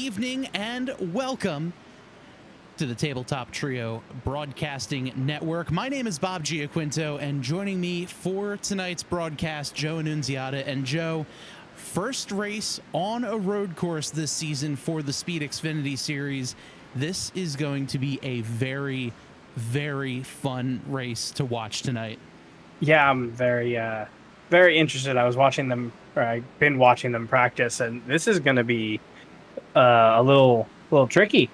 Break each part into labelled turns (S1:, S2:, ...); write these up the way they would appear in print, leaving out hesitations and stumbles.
S1: evening and welcome to the Tabletop Trio Broadcasting Network. My name is Bob Giaquinto, and joining me for tonight's broadcast, Joe Annunziata. And Joe, first race on a road course this season for the SPEED Xfinty Series. This is going to be a very, very fun race to watch tonight.
S2: Yeah, I'm very interested. I was watching them, or I've been watching them practice, and this is going to be a little tricky.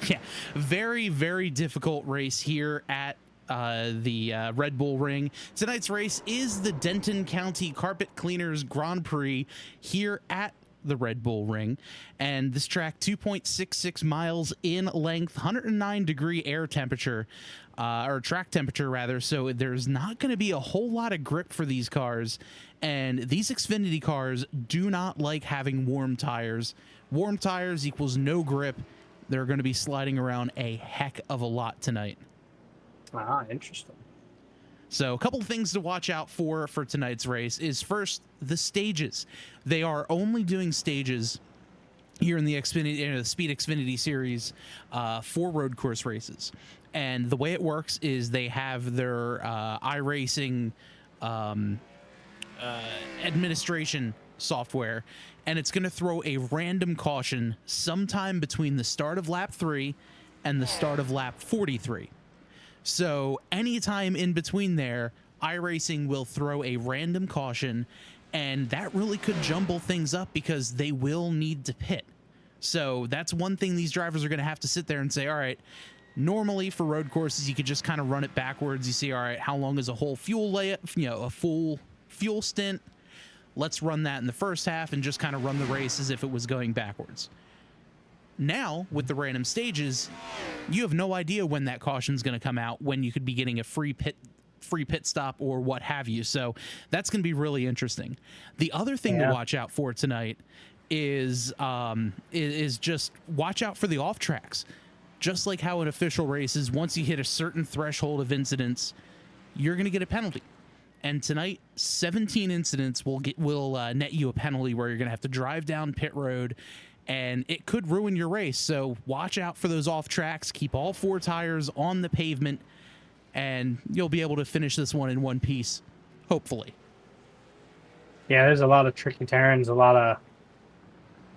S1: Yeah, very, very difficult race here at the Red Bull Ring. Tonight's race is the Denton County Carpet Cleaners Grand Prix here at the Red Bull Ring. And this track, 2.66 miles in length, 109 degree air temperature, or track temperature rather. So there's not going to be a whole lot of grip for these cars. And these Xfinity cars do not like having warm tires. Warm tires equals no grip. They're going to be sliding around a heck of a lot tonight.
S2: Ah, interesting.
S1: So a couple things to watch out for tonight's race is first, the stages. They are only doing stages here in the Xfinity, the Speed Xfinity Series for road course races. And the way it works is they have their iRacing administration software, and it's going to throw a random caution sometime between the start of lap 3 and the start of lap 43. So anytime in between there, iRacing will throw a random caution, and that really could jumble things up because they will need to pit. So that's one thing these drivers are going to have to sit there and say, all right, normally for road courses, you could just kind of run it backwards. You see, all right, how long is a whole fuel a full fuel stint? Let's run that in the first half and just kind of run the race as if it was going backwards. Now, with the random stages, you have no idea when that caution is going to come out, when you could be getting a free pit stop or what have you. So that's going to be really interesting. The other thing to watch out for tonight is just watch out for the off tracks. Just like how in official races, once you hit a certain threshold of incidents, you're going to get a penalty. And tonight, 17 incidents will net you a penalty where you're going to have to drive down pit road, and it could ruin your race. So watch out for those off tracks. Keep all 4 tires on the pavement, and you'll be able to finish this one in one piece, hopefully.
S2: Yeah, there's a lot of tricky turns, a lot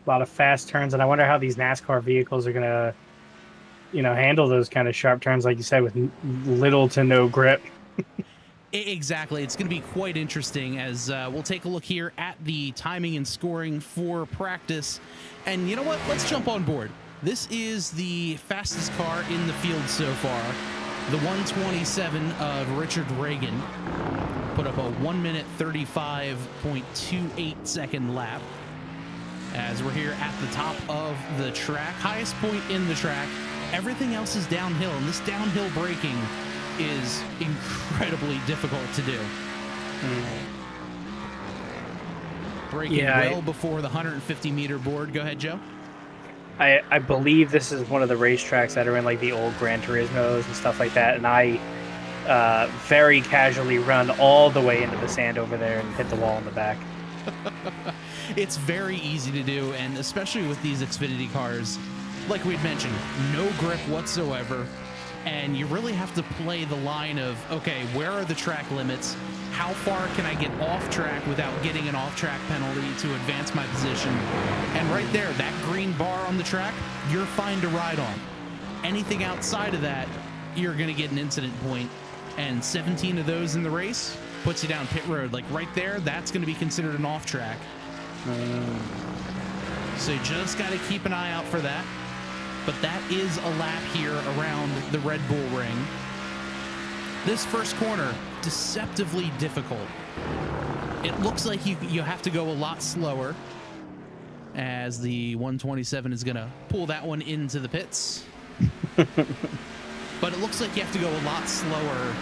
S2: of fast turns, and I wonder how these NASCAR vehicles are gonna, handle those kind of sharp turns, like you said, with little to no grip.
S1: Exactly. It's going to be quite interesting as we'll take a look here at the timing and scoring for practice. And you know what? Let's jump on board. This is the fastest car in the field so far. The 127 of Richard Reagan put up a 1 minute 35.28 second lap as we're here at the top of the track. Highest point in the track. Everything else is downhill, and this downhill braking is incredibly difficult to do. Braking well before the 150-meter board. Go ahead, Joe.
S2: I believe this is one of the racetracks that are in like the old Gran Turismos and stuff like that, and I very casually run all the way into the sand over there and hit the wall in the back.
S1: It's very easy to do, and especially with these Xfinity cars, like we'd mentioned, no grip whatsoever. And you really have to play the line of, okay, where are the track limits? How far can I get off track without getting an off track penalty to advance my position? And right there, that green bar on the track, you're fine to ride on. Anything outside of that, you're going to get an incident point. And 17 of those in the race puts you down pit road. Like right there, that's going to be considered an off track. So you just got to keep an eye out for that. But that is a lap here around the Red Bull Ring. This first corner, deceptively difficult. It looks like you have to go a lot slower as the 127 is going to pull that one into the pits. But it looks like you have to go a lot slower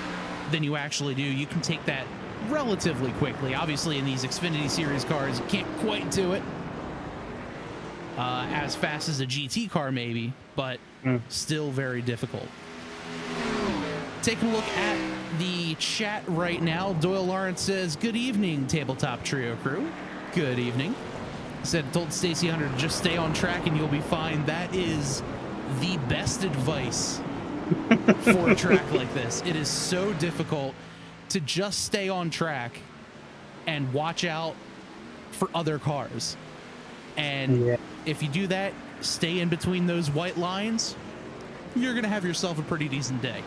S1: than you actually do. You can take that relatively quickly. Obviously, in these Xfinity Series cars, you can't quite do it as fast as a GT car maybe, but still very difficult. Taking a look at the chat right now, Doyle Lawrence says, good evening, Tabletop Trio crew. Good evening. said, told Stacy Hunter, just stay on track and you'll be fine. That is the best advice for a track like this. It is so difficult to just stay on track and watch out for other cars. And if you do that, stay in between those white lines, you're going to have yourself a pretty decent day.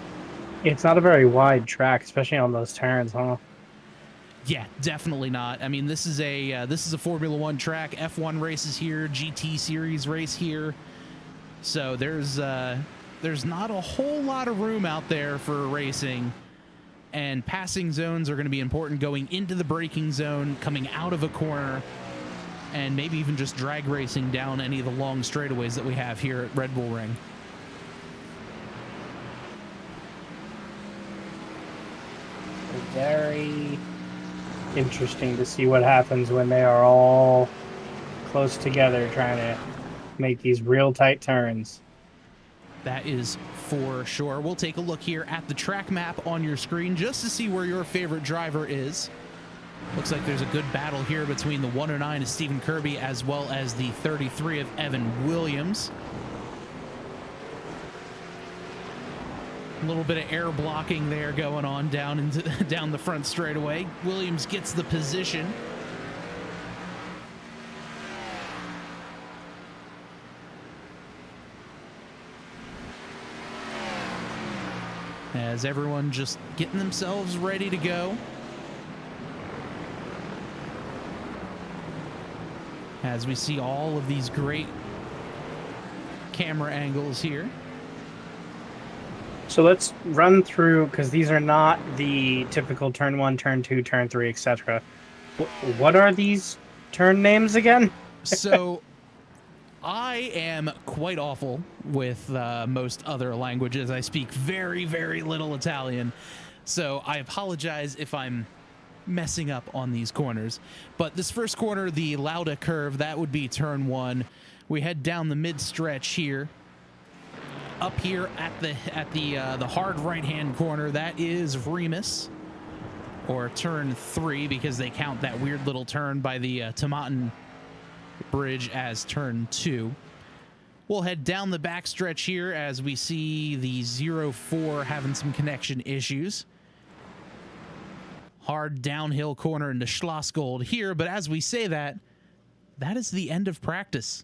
S2: It's not a very wide track, especially on those turns, huh?
S1: Yeah, definitely not. I mean, this is a Formula One track. F1 races here, GT Series race here. So there's not a whole lot of room out there for racing. And passing zones are going to be important going into the braking zone, coming out of a corner, and maybe even just drag racing down any of the long straightaways that we have here at Red Bull Ring.
S2: Very interesting to see what happens when they are all close together trying to make these real tight turns.
S1: That is for sure. We'll take a look here at the track map on your screen just to see where your favorite driver is. Looks like there's a good battle here between the 109 of Stephen Kirby as well as the 33 of Evan Williams. A little bit of air blocking there going on down the front straightaway. Williams gets the position. As everyone just getting themselves ready to go. As we see all of these great camera angles here.
S2: So let's run through, because these are not the typical turn 1, turn 2, turn 3, etc. What are these turn names again?
S1: So I am quite awful with most other languages. I speak very, very little Italian. So I apologize if I'm messing up on these corners. But this first corner, the Lauda curve, that would be turn 1. We head down the mid stretch here. Up here at the hard right-hand corner, that is Remus, or turn 3, because they count that weird little turn by the Tomatin Bridge as turn 2. We'll head down the backstretch here as we see the 04 having some connection issues. Hard downhill corner into Schlossgold here, but as we say that, that is the end of practice.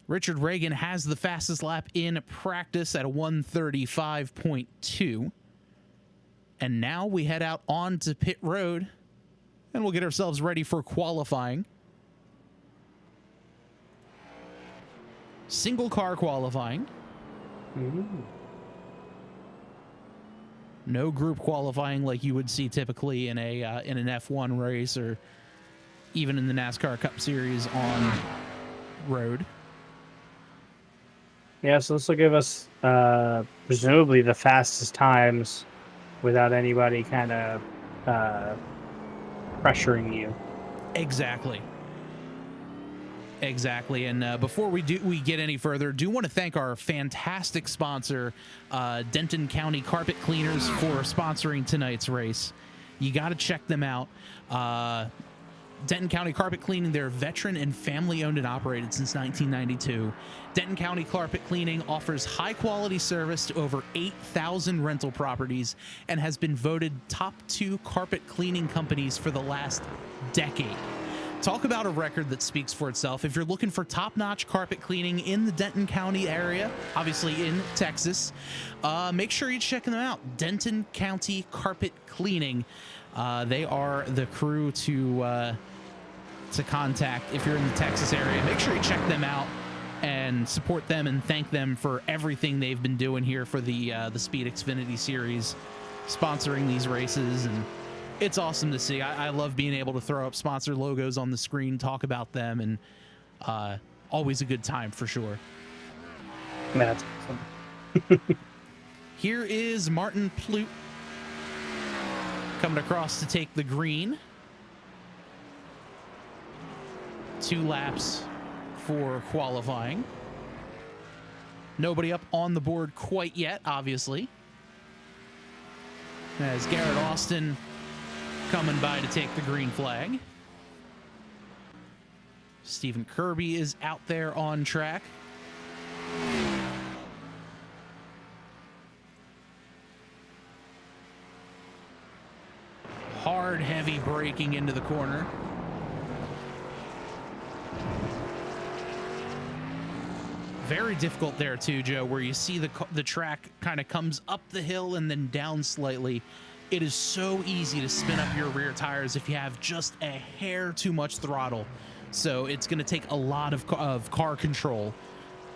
S1: Richard Reagan has the fastest lap in practice at a 1:35.2. And now we head out onto pit road, and we'll get ourselves ready for qualifying. Single car qualifying. No group qualifying like you would see typically in an F1 race or even in the NASCAR Cup Series on road.
S2: Yeah, so this will give us presumably the fastest times without anybody kind of pressuring you.
S1: Exactly. And before we get any further, do want to thank our fantastic sponsor, Denton County Carpet Cleaners, for sponsoring tonight's race. You got to check them out. Denton County Carpet Cleaning, they're veteran and family owned and operated since 1992. Denton County Carpet Cleaning offers high quality service to over 8,000 rental properties and has been voted top 2 carpet cleaning companies for the last decade. Talk about a record that speaks for itself. If you're looking for top-notch carpet cleaning in the Denton County area, obviously in Texas, make sure you check them out. Denton County Carpet Cleaning. They are the crew to contact if you're in the Texas area. Make sure you check them out and support them and thank them for everything they've been doing here for the SPEED Xfinty Series, sponsoring these races, and it's awesome to see. I love being able to throw up sponsor logos on the screen, talk about them, and always a good time for sure.
S2: That's awesome.
S1: Here is Martin Plute coming across to take the green. 2 laps for qualifying. Nobody up on the board quite yet, obviously. As Garrett Austin coming by to take the green flag. Stephen Kirby is out there on track. Hard, heavy braking into the corner. Very difficult there too, Joe, where you see the track kind of comes up the hill and then down slightly. It is so easy to spin up your rear tires if you have just a hair too much throttle. So it's going to take a lot of car control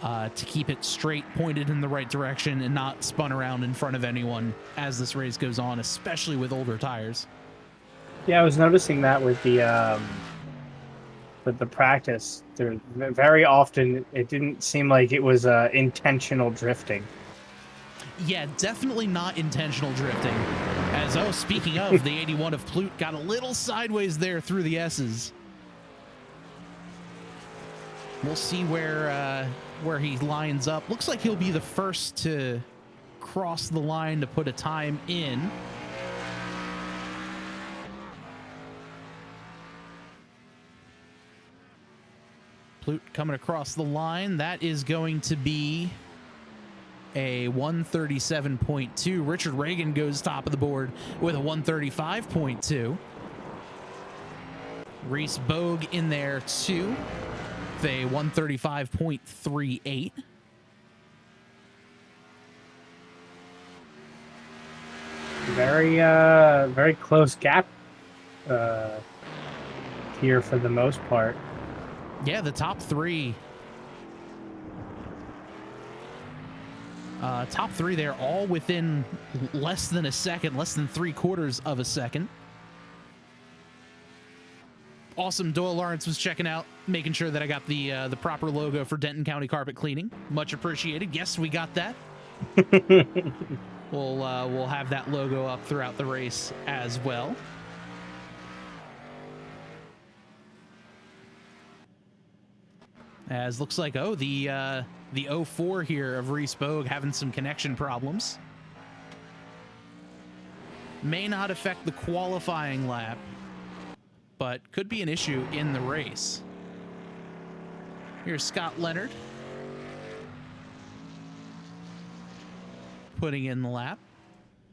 S1: to keep it straight, pointed in the right direction, and not spun around in front of anyone as this race goes on, especially with older tires.
S2: Yeah, I was noticing that with the practice. There, very often, it didn't seem like it was intentional drifting.
S1: Yeah, definitely not intentional drifting. As, oh, speaking of, the 81 of Plute got a little sideways there through the S's. We'll see where he lines up. Looks like he'll be the first to cross the line to put a time in. Plute coming across the line. That is going to be a 137.2. Richard Reagan goes top of the board with a 135.2. Reese Bogue in there too, with a 135.38.
S2: Very close gap here for the most part.
S1: Yeah, the top three. Top three there, all within less than a second, less than 3/4 of a second. Awesome. Doyle Lawrence was checking out, making sure that I got the proper logo for Denton County Carpet Cleaning. Much appreciated. Yes, we got that. We'll have that logo up throughout the race as well. As looks like, oh, the 04 here of Reese Bogue having some connection problems. May not affect the qualifying lap, but could be an issue in the race. Here's Scott Leonard putting in the lap.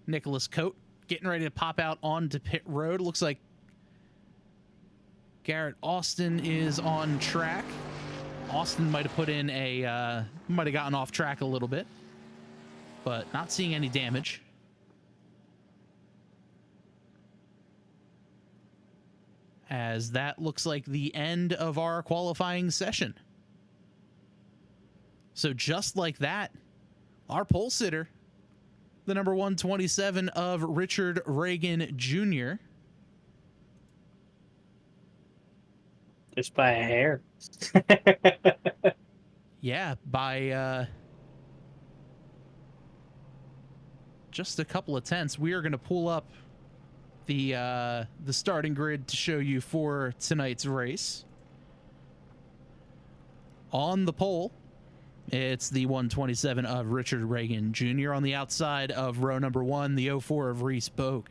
S1: Nicholas Coate getting ready to pop out onto pit road. Looks like Garrett Austin is on track. Austin might have put in might have gotten off track a little bit, but not seeing any damage. As that looks like the end of our qualifying session. So just like that, our pole sitter, the number 127 of Richard Reagan Jr.
S2: Just by a hair.
S1: Yeah, by just a couple of tenths. We are going to pull up the starting grid to show you for tonight's race. On the pole, it's the 127 of Richard Reagan Jr. On the outside of row number 1, the 04 of Reese Bogue.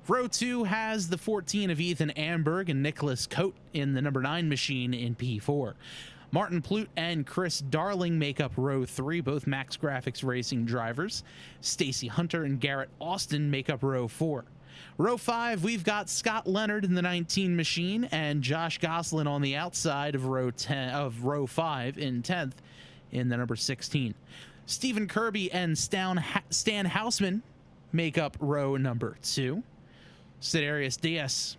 S1: Row 2 has the 14 of Ethan Amberg and Nicholas Coate in the number 9 machine in P4. Martin Plute and Chris Darling make up row 3, both Max Graphics Racing drivers. Stacy Hunter and Garrett Austin make up row 4. Row 5, we've got Scott Leonard in the 19 machine and Josh Goslin on the outside of row 5 in 10th in the number 16. Stephen Kirby and Stan Hausman make up row number 2. Sidarius Diaz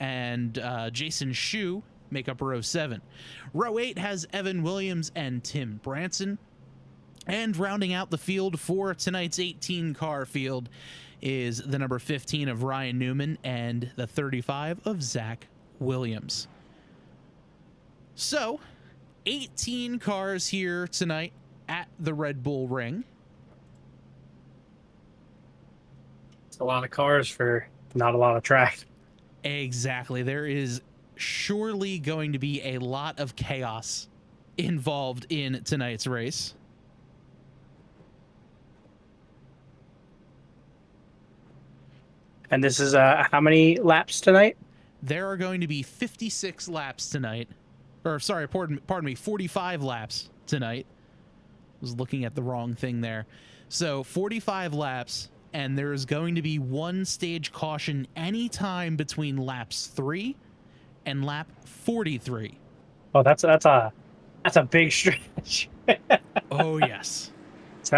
S1: and Jason Shue make up row 7. Row 8 has Evan Williams and Tim Branson. And rounding out the field for tonight's 18-car field is the number 15 of Ryan Newman and the 35 of Zach Williams. So, 18 cars here tonight at the Red Bull Ring.
S2: It's a lot of cars for not a lot of track.
S1: Exactly. There is surely going to be a lot of chaos involved in tonight's race.
S2: And this is how many laps tonight?
S1: There are going to be 56 laps tonight or sorry, pardon me, 45 laps tonight. Was looking at the wrong thing there. So 45 laps, and there's going to be one stage caution anytime between laps 3 and lap 43.
S2: Oh, that's a big stretch.
S1: Oh yes.
S2: So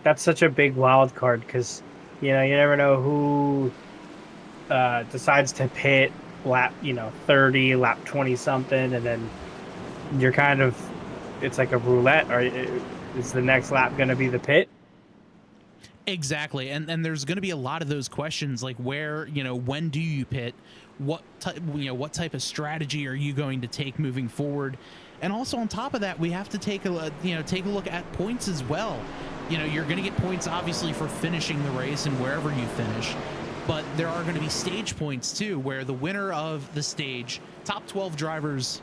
S2: that's such a big wild card because you never know who decides to pit lap 30, lap 20 something, and then you're kind of, it's like a roulette. Or is the next lap going to be the pit?
S1: Exactly, and there's going to be a lot of those questions, like where, when do you pit? What type of strategy are you going to take moving forward? And also on top of that, we have to take a look at points as well. You're going to get points obviously for finishing the race and wherever you finish, but there are going to be stage points too, where the winner of the stage, top 12 drivers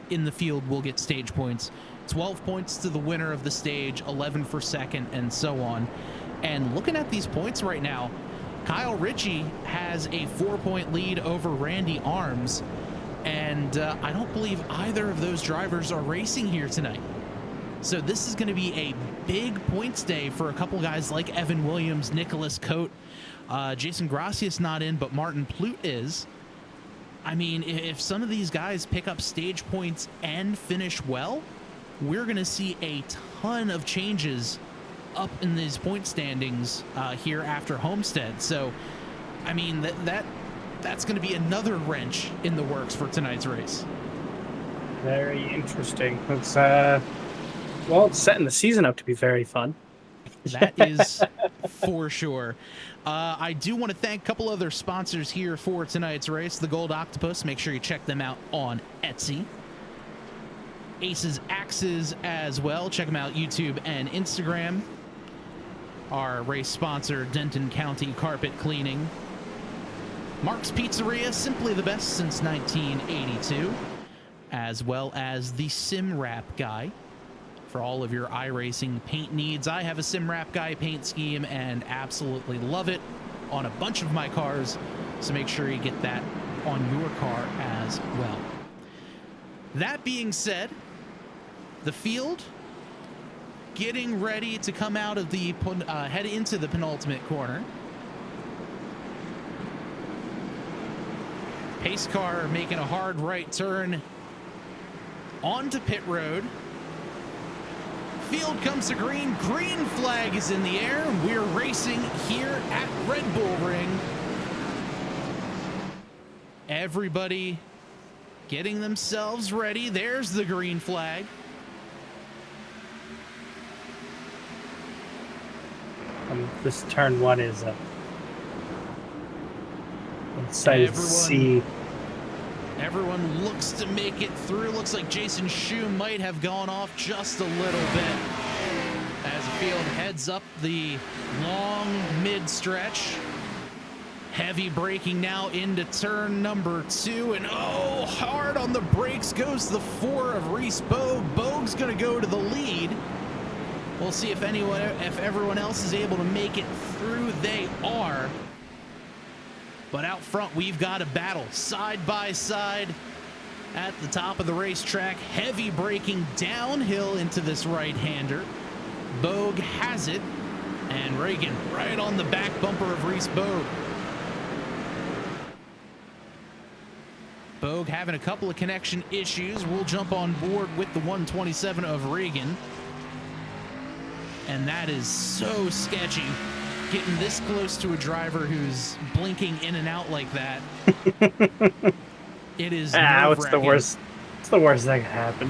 S1: in the field will get stage points. 12 points to the winner of the stage, 11 for second, and so on. And looking at these points right now, Kyle Ritchie has a 4-point lead over Randy Arms, and I don't believe either of those drivers are racing here tonight. So this is going to be a big points day for a couple guys like Evan Williams, Nicholas Cote. Jason Gracias not in, but Martin Plute is. I mean, if some of these guys pick up stage points and finish well, we're going to see a ton of changes up in these point standings here after Homestead. So, I mean, that's going to be another wrench in the works for tonight's race.
S2: Very interesting. It's it's setting the season up to be very fun.
S1: That is for sure. I do want to thank a couple other sponsors here for tonight's race. The Gold Octopus, make sure you check them out on Etsy. Aces Axes as well. Check them out YouTube and Instagram. Our race sponsor, Denton County Carpet Cleaning. Mark's Pizzeria, simply the best since 1982. As well as the Sim Wrap Guy. For all of your iRacing paint needs, I have a Sim Wrap Guy paint scheme and absolutely love it on a bunch of my cars. So make sure you get that on your car as well. That being said, the field getting ready to come out of the head into the penultimate corner. Pace car making a hard right turn onto pit road. Field comes to green. Green flag is in the air. We're racing here at Red Bull Ring. Everybody getting themselves ready. There's the green flag.
S2: This turn 1 is excited to see.
S1: Everyone looks to make it through. Looks like Jason Shue might have gone off just a little bit as the field heads up the long mid-stretch. Heavy braking now into turn number 2, and hard on the brakes goes the 4 of Reese Bogue. Bogue's going to go to the lead. We'll see if everyone else is able to make it through. They are. But out front, we've got a battle side by side at the top of the racetrack. Heavy braking downhill into this right-hander. Bogue has it, and Reagan right on the back bumper of Reese Bogue. Bogue having a couple of connection issues. We'll jump on board with the 127 of Reagan. And that is so sketchy. Getting this close to a driver who's blinking in and out like that. It is
S2: it's the worst. It's the worst that could happen.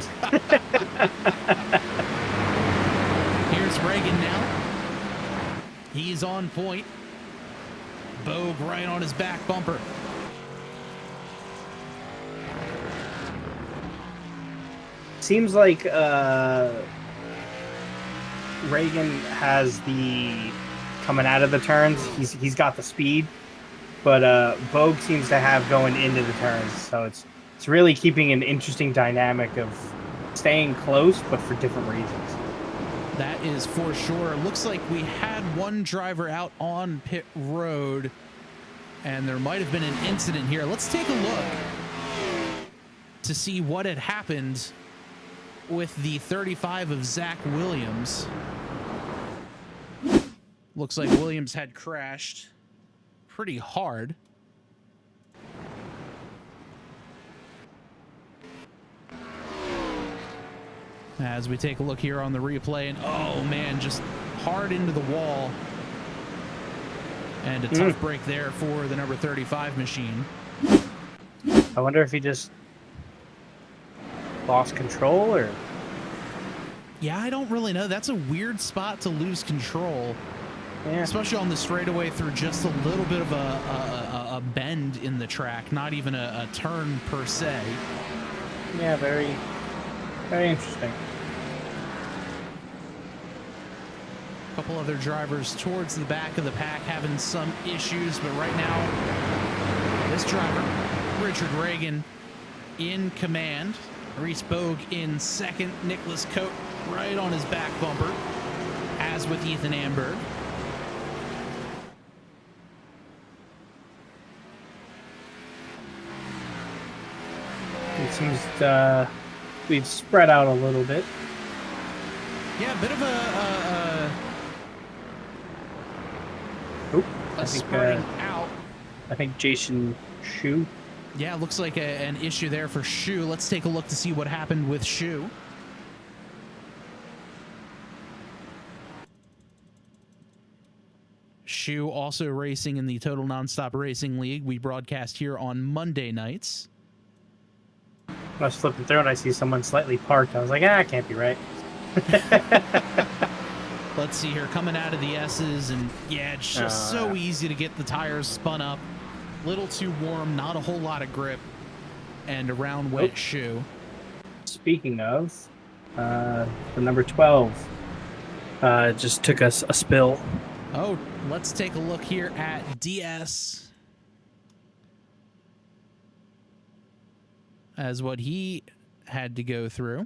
S1: Here's Reagan now. He's on point. Bogue right on his back bumper.
S2: Seems like Reagan has the coming out of the turns. He's got the speed, but Bogue seems to have going into the turns. So it's really keeping an interesting dynamic of staying close, but for different reasons.
S1: That is for sure. Looks like we had one driver out on pit road, and there might have been an incident here. Let's take a look. to see what had happened with the 35 of Zach Williams. Looks like Williams had crashed pretty hard. As we take a look here on the replay, and oh man, just hard into the wall. And a tough break there for the number 35 machine.
S2: I wonder if he just lost control, or...
S1: Yeah, I don't really know. That's a weird spot to lose control.
S2: Yeah.
S1: Especially on the straightaway through just a little bit of a bend in the track, not even a turn per se.
S2: Yeah, very, very interesting.
S1: A couple other drivers towards the back of the pack having some issues, but right now, this driver, Richard Reagan, in command. Reese Bogue in second. Nicholas Cote right on his back bumper, as with Ethan Amberg.
S2: It seems we've spread out a little bit.
S1: Yeah, a bit of a spreading out.
S2: I think Jason Shu.
S1: Yeah, looks like an issue there for Shu. Let's take a look to see what happened with Shu. Shu also racing in the Total Nonstop Racing League. We broadcast here on Monday nights.
S2: I was flipping through and I see someone slightly parked. I was like, it can't be right.
S1: Let's see here, coming out of the S's, and yeah, it's just so easy to get the tires spun up. Little too warm, not a whole lot of grip, and around wet shoe.
S2: Speaking of, the number 12 just took us a spill.
S1: Oh, let's take a look here at DS. As what he had to go through.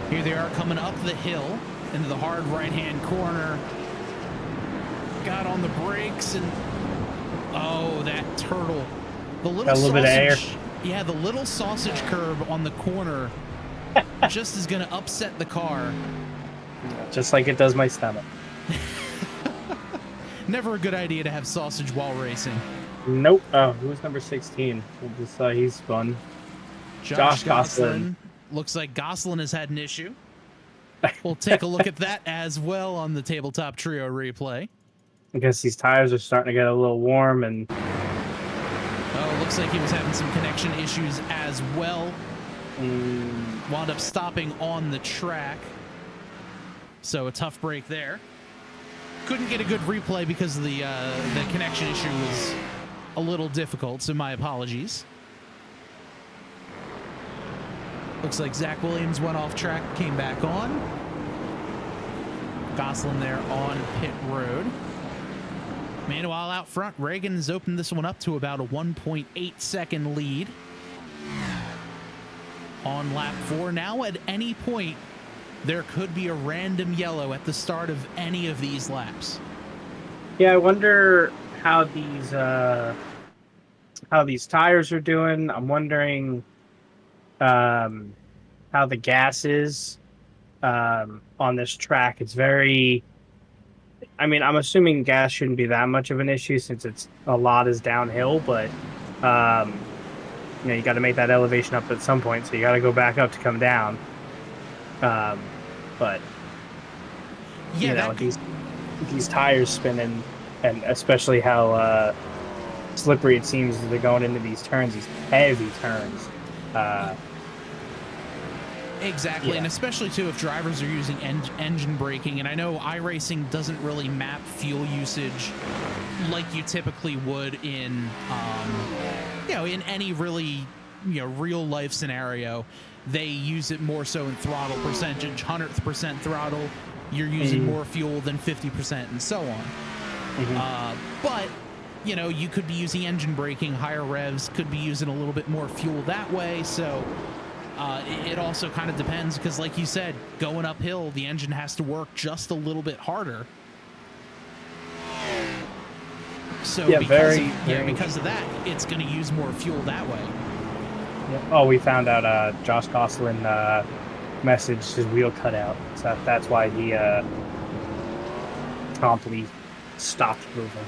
S1: Here they are coming up the hill into the hard right-hand corner. Got on the brakes and oh, that turtle. The little
S2: got a little bit of air.
S1: Yeah, the little sausage curb on the corner just is going to upset the car.
S2: Just like it does my stomach.
S1: Never a good idea to have sausage while racing.
S2: Nope. Oh, who's number 16? He's fun.
S1: Josh Gosselin. Looks like Gosselin has had an issue. We'll take a look at that as well on the Tabletop Trio replay.
S2: I guess these tires are starting to get a little warm, and
S1: oh, looks like he was having some connection issues as well. Wound up stopping on the track. So a tough break there. Couldn't get a good replay because the connection issue was a little difficult, so my apologies. Looks like Zach Williams went off track, came back on. Gosselin there on pit road. Meanwhile, out front, Reagan has opened this one up to about a 1.8 second lead. On lap 4 now, at any point, there could be a random yellow at the start of any of these laps.
S2: Yeah, I wonder how these tires are doing. I'm wondering how the gas is on this track. It's very, I mean, I'm assuming gas shouldn't be that much of an issue since it's a lot is downhill, but you got to make that elevation up at some point, so you got to go back up to come down. But
S1: yeah,
S2: these tires spinning, and especially how slippery it seems as they're going into these turns, these heavy turns.
S1: Exactly,
S2: yeah.
S1: And especially too if drivers are using engine braking, and I know iRacing doesn't really map fuel usage like you typically would in in any really real life scenario. They use it more so in throttle percentage, 100th percent throttle, you're using more fuel than 50% and so on. But you could be using engine braking, higher revs, could be using a little bit more fuel that way. So it also kind of depends because, like you said, going uphill, the engine has to work just a little bit harder. So because of that, it's going to use more fuel that way.
S2: Yep. Oh, we found out Josh Gosselin messaged his wheel cut out, so that's why he promptly stopped moving.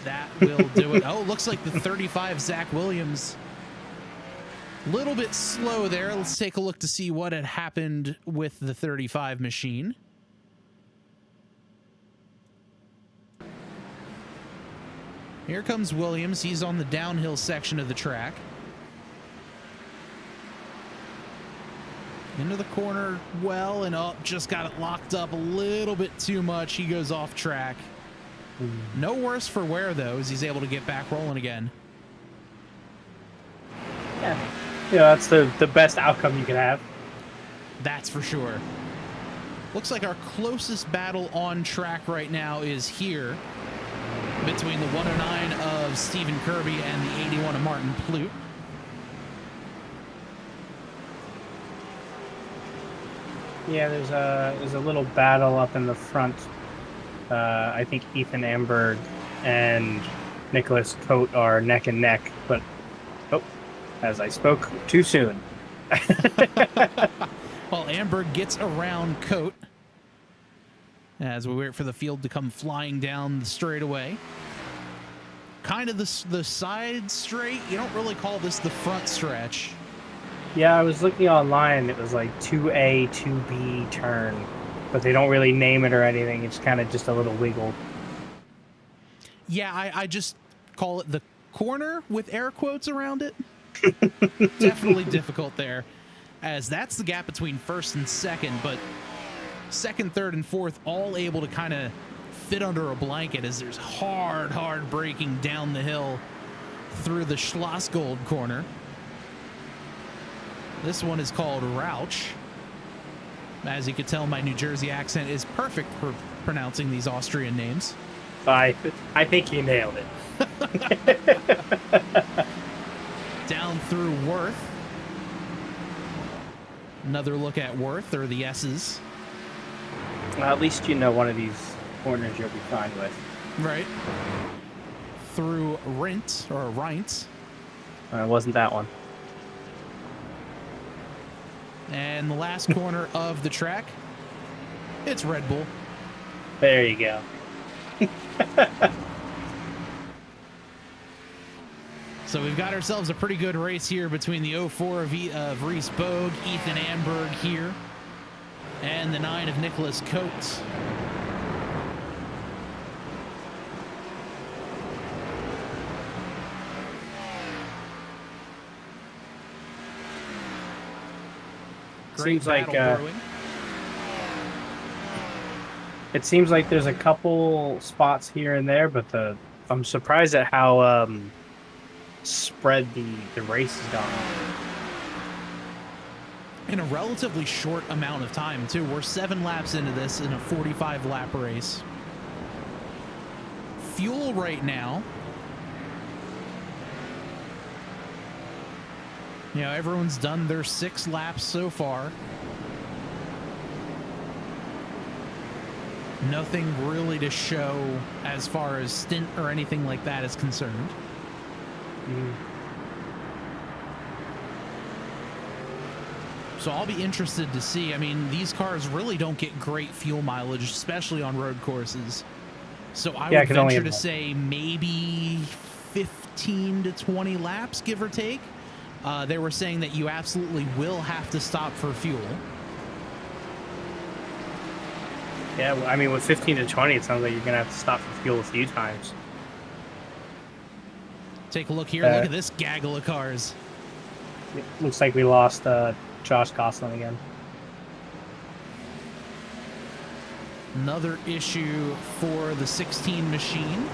S1: That will do it. Oh, looks like the 35 Zach Williams. Little bit slow there. Let's take a look to see what had happened with the 35 machine. Here comes Williams. He's on the downhill section of the track. Into the corner well, and up, just got it locked up a little bit too much. He goes off track. No worse for wear, though, as he's able to get back rolling again.
S2: Yeah. Yeah, that's the best outcome you can have.
S1: That's for sure. Looks like our closest battle on track right now is here between the 109 of Stephen Kirby and the 81 of Martin Plute.
S2: Yeah, there's a little battle up in the front. I think Ethan Amberg and Nicholas Coate are neck and neck, but as I spoke too soon.
S1: Well, Amberg gets around Coate as we wait for the field to come flying down the straightaway. Kind of the side straight. You don't really call this the front stretch.
S2: Yeah, I was looking online. It was like 2A, 2B turn, but they don't really name it or anything. It's kind of just a little wiggle.
S1: Yeah, I just call it the corner with air quotes around it. Definitely difficult there, as that's the gap between first and second, but second, third, and fourth all able to kind of fit under a blanket as there's hard braking down the hill through the Schlossgold corner. This one is called Rauch. As you could tell, my New Jersey accent is perfect for pronouncing these Austrian names.
S2: I think you nailed it.
S1: Down through Worth. Another look at Worth, or the S's.
S2: Well, at least you know one of these corners you'll be fine with.
S1: Right. Through Rint, or Rint.
S2: It wasn't that one.
S1: And the last corner of the track, it's Red Bull.
S2: There you go.
S1: So we've got ourselves a pretty good race here between the 04 of Reese Bogue, Ethan Amberg here, and the 9 of Nicholas Coates.
S2: Seems like it seems like there's a couple spots here and there, but I'm surprised at how spread the race has gone.
S1: In a relatively short amount of time, too. We're 7 laps into this in a 45-lap race. Fuel right now. You know, everyone's done their 6 laps so far. Nothing really to show as far as stint or anything like that is concerned. So I'll be interested to see. I mean, these cars really don't get great fuel mileage, especially on road courses. So I would venture to say maybe 15 to 20 laps, give or take. They were saying that you absolutely will have to stop for fuel.
S2: Yeah, I mean, with 15 to 20, it sounds like you're going to have to stop for fuel a few times.
S1: Take a look here. Look at this gaggle of cars.
S2: It looks like we lost Josh Gosselin again.
S1: Another issue for the 16 machine.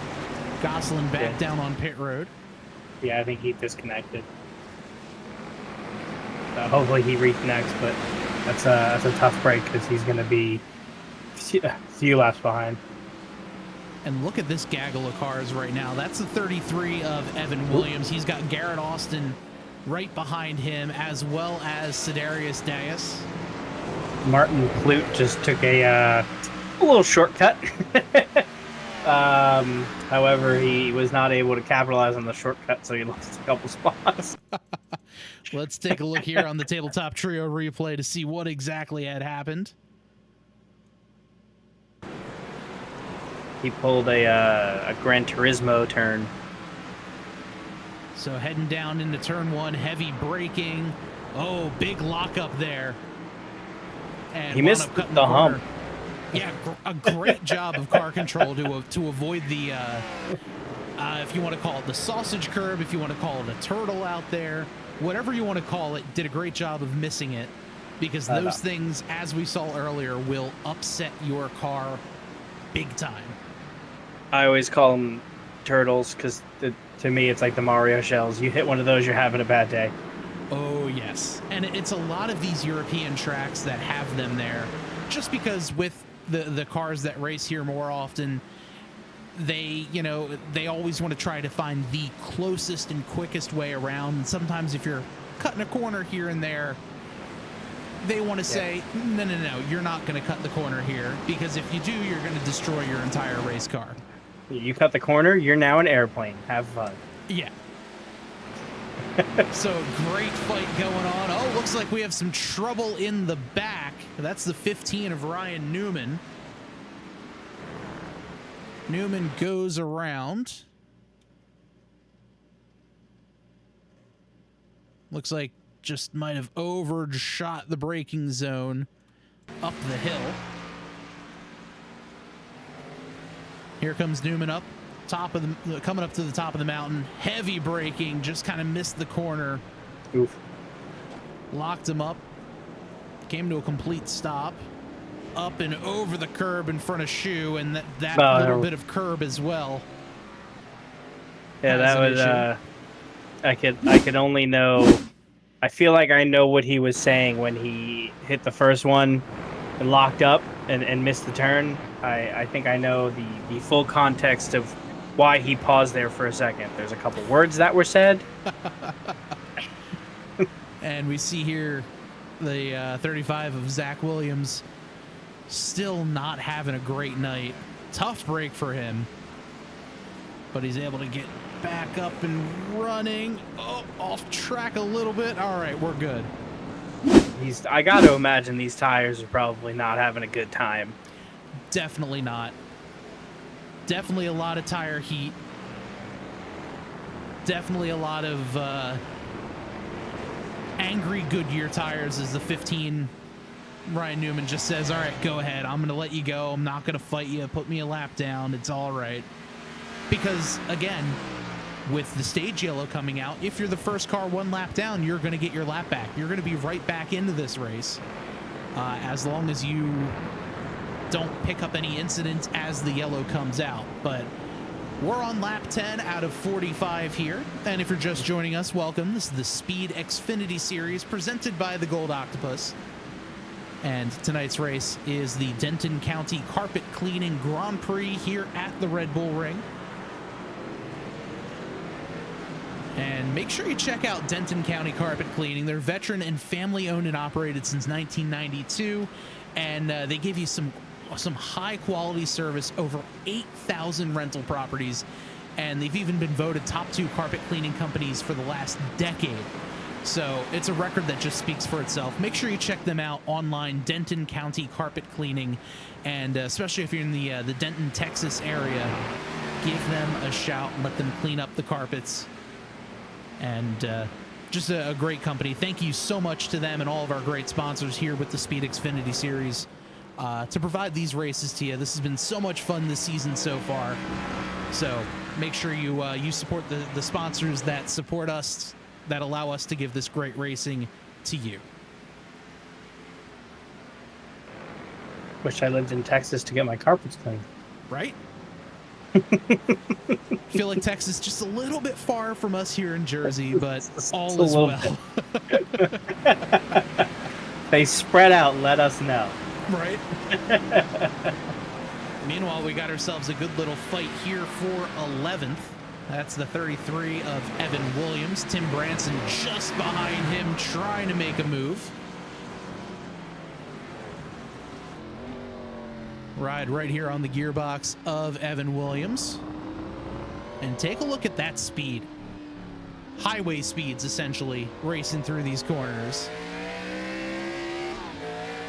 S1: Gosselin back down on pit road.
S2: Yeah, I think he disconnected. Hopefully he reconnects, but that's a tough break because he's going to be a few laps behind.
S1: And look at this gaggle of cars right now. That's the 33 of Evan Williams. He's got Garrett Austin right behind him, as well as Sidarius Dias.
S2: Martin Plute just took a little shortcut. However, he was not able to capitalize on the shortcut, so he lost a couple spots.
S1: Let's take a look here on the Tabletop Trio replay to see what exactly had happened.
S2: He pulled a Gran Turismo turn.
S1: So heading down into turn one, heavy braking. Oh, big lockup there. And
S2: he missed the hump.
S1: Yeah, a great job of car control to avoid the, if you want to call it the sausage curb, if you want to call it a turtle out there, whatever you want to call it, did a great job of missing it, because those things, as we saw earlier, will upset your car big time.
S2: I always call them turtles because to me it's like the Mario shells. You hit one of those, you're having a bad day.
S1: Oh, yes. And it's a lot of these European tracks that have them there, just because with the cars that race here more often, they always want to try to find the closest and quickest way around. And sometimes if you're cutting a corner here and there, they want to say, no, you're not going to cut the corner here, because if you do, you're going to destroy your entire race car.
S2: You cut the corner, you're now an airplane. Have fun.
S1: Yeah. So great fight going on. Oh, looks like we have some trouble in the back. That's the 15 of Ryan Newman. Newman goes around. Looks like just might have overshot the braking zone up the hill. Here comes Newman up. Coming up to the top of the mountain. Heavy braking, just kind of missed the corner.
S2: Oof.
S1: Locked him up. Came to a complete stop. Up and over the curb in front of Shu, and that little bit of curb as well.
S2: Yeah, that was I could only know. I feel like I know what he was saying when he hit the first one and locked up and missed the turn. I think I know the full context of why he paused there for a second. There's a couple words that were said.
S1: And we see here the 35 of Zach Williams still not having a great night. Tough break for him, but he's able to get back up and running. Oh, off track a little bit. All right, we're good.
S2: I got to imagine these tires are probably not having a good time.
S1: Definitely not. Definitely a lot of tire heat. Definitely a lot of angry Goodyear tires, as the 15 Ryan Newman just says, all right, go ahead. I'm going to let you go. I'm not going to fight you. Put me a lap down. It's all right. Because, again, with the stage yellow coming out, if you're the first car one lap down, you're going to get your lap back. You're going to be right back into this race, as long as you don't pick up any incidents as the yellow comes out. But we're on lap 10 out of 45 here. And if you're just joining us, welcome. This is the SPEED Xfinty Series presented by the Gold Octopus. And tonight's race is the Denton County Carpet Cleaning Grand Prix here at the Red Bull Ring. And make sure you check out Denton County Carpet Cleaning. They're veteran and family owned and operated since 1992. And they give you some high quality service, over 8,000 rental properties. And they've even been voted top 2 carpet cleaning companies for the last decade. So it's a record that just speaks for itself. Make sure you check them out online, Denton County Carpet Cleaning. And especially if you're in the Denton, Texas area, give them a shout and let them clean up the carpets. And just a great company. Thank you so much to them and all of our great sponsors here with the SPEED Xfinty Series to provide these races to you. This has been so much fun this season so far. So make sure you support the sponsors that support us, that allow us to give this great racing to you.
S2: Wish I lived in Texas to get my carpets cleaned.
S1: Right? Feel like Texas just a little bit far from us here in Jersey, but all is well.
S2: They spread out, let us know.
S1: Right? Meanwhile, we got ourselves a good little fight here for 11th. That's the 33 of Evan Williams. Tim Branson just behind him, trying to make a move. Ride right here on the gearbox of Evan Williams. And take a look at that speed. highway speeds, essentially, racing through these corners.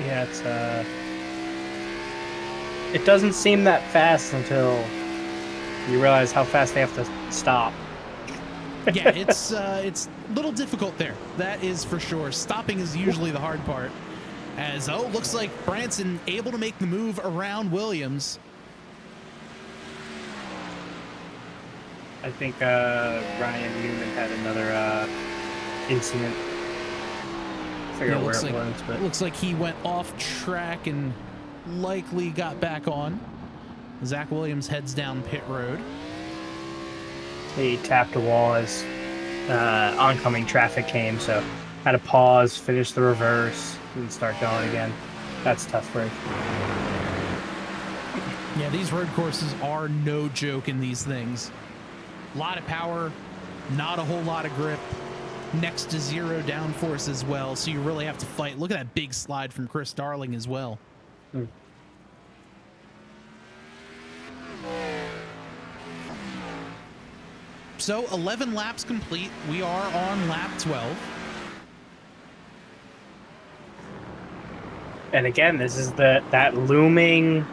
S2: Yeah, it's it doesn't seem that fast until you realize how fast they have to stop.
S1: Yeah, it's a little difficult there. That is for sure. Stopping is usually the hard part. As, oh, looks like Branson able to make the move around Williams.
S2: I think Ryan Newman had another incident. Figure out where it was, but
S1: it looks like he went off track and likely got back on. Zach Williams heads down pit road.
S2: he tapped a wall as oncoming traffic came, so had to pause, finish the reverse, and start going again. That's tough break.
S1: Yeah, these road courses are no joke in these things. A lot of power, not a whole lot of grip, next to zero downforce as well, so you really have to fight. Look at that big slide from Chris Darling as well. So 11 laps complete. We are on lap 12.
S2: And again, this is that looming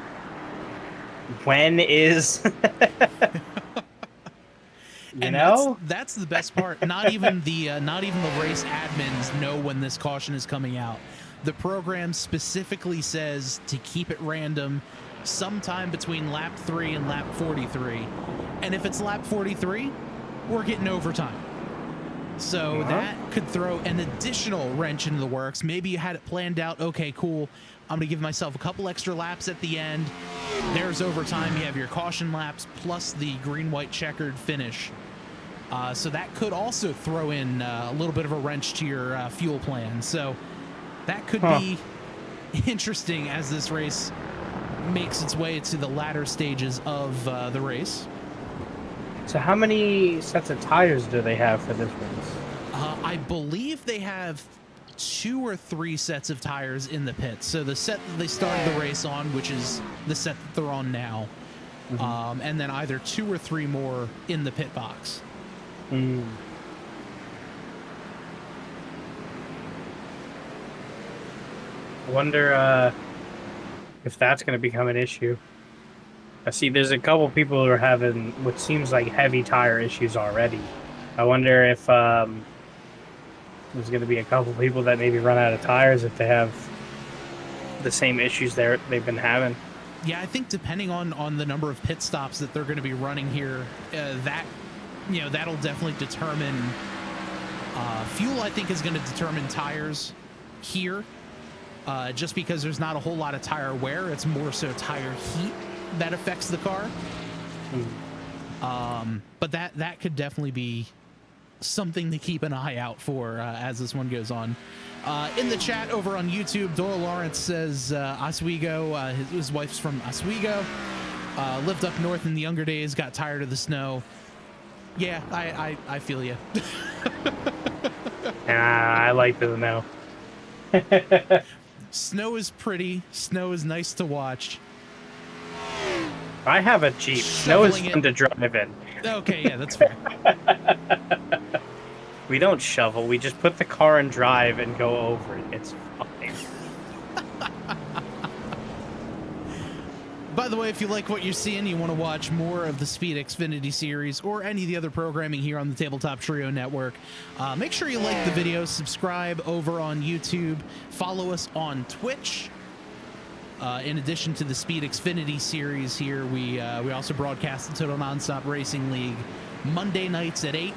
S2: when is
S1: that's the best part. Not even the race admins know when this caution is coming out. The program specifically says to keep it random sometime between lap 3 and lap 43. And if it's lap 43, we're getting overtime. So that could throw an additional wrench into the works. Maybe you had it planned out. Okay, cool. I'm going to give myself a couple extra laps at the end. There's overtime. You have your caution laps plus the green-white checkered finish. So that could also throw in a little bit of a wrench to your fuel plan. So that could be interesting as this race makes its way to the latter stages of the race.
S2: So how many sets of tires do they have for this race?
S1: I believe they have 2 or 3 sets of tires in the pit. So the set that they started the race on, which is the set that they're on now, and then either 2 or 3 more in the pit box.
S2: I wonder if that's going to become an issue. I see there's a couple people who are having what seems like heavy tire issues already. I wonder if there's going to be a couple people that maybe run out of tires if they have the same issues they've been having.
S1: Yeah, I think depending on the number of pit stops that they're going to be running here, that'll definitely determine fuel. I think is going to determine tires here, just because there's not a whole lot of tire wear. It's more so tire heat that affects the car. But that could definitely be something to keep an eye out for as this one goes on. In the chat over on YouTube, Doyle Lawrence says Oswego, his wife's from Oswego, lived up north in the younger days, got tired of the snow. Yeah, I feel you.
S2: I like the snow.
S1: Snow is pretty. Snow is nice to watch.
S2: I have a Jeep. Snow is fun to drive in.
S1: Okay, yeah, that's fair.
S2: We don't shovel. We just put the car in drive and go over it. It's fine.
S1: By the way, if you like what you're seeing, you want to watch more of the SPEED Xfinity Series or any of the other programming here on the Tabletop Trio Network, make sure you like the video, subscribe over on YouTube, follow us on Twitch. In addition to the SPEED Xfinity Series here, we also broadcast the Total Nonstop Racing League Monday nights at 8,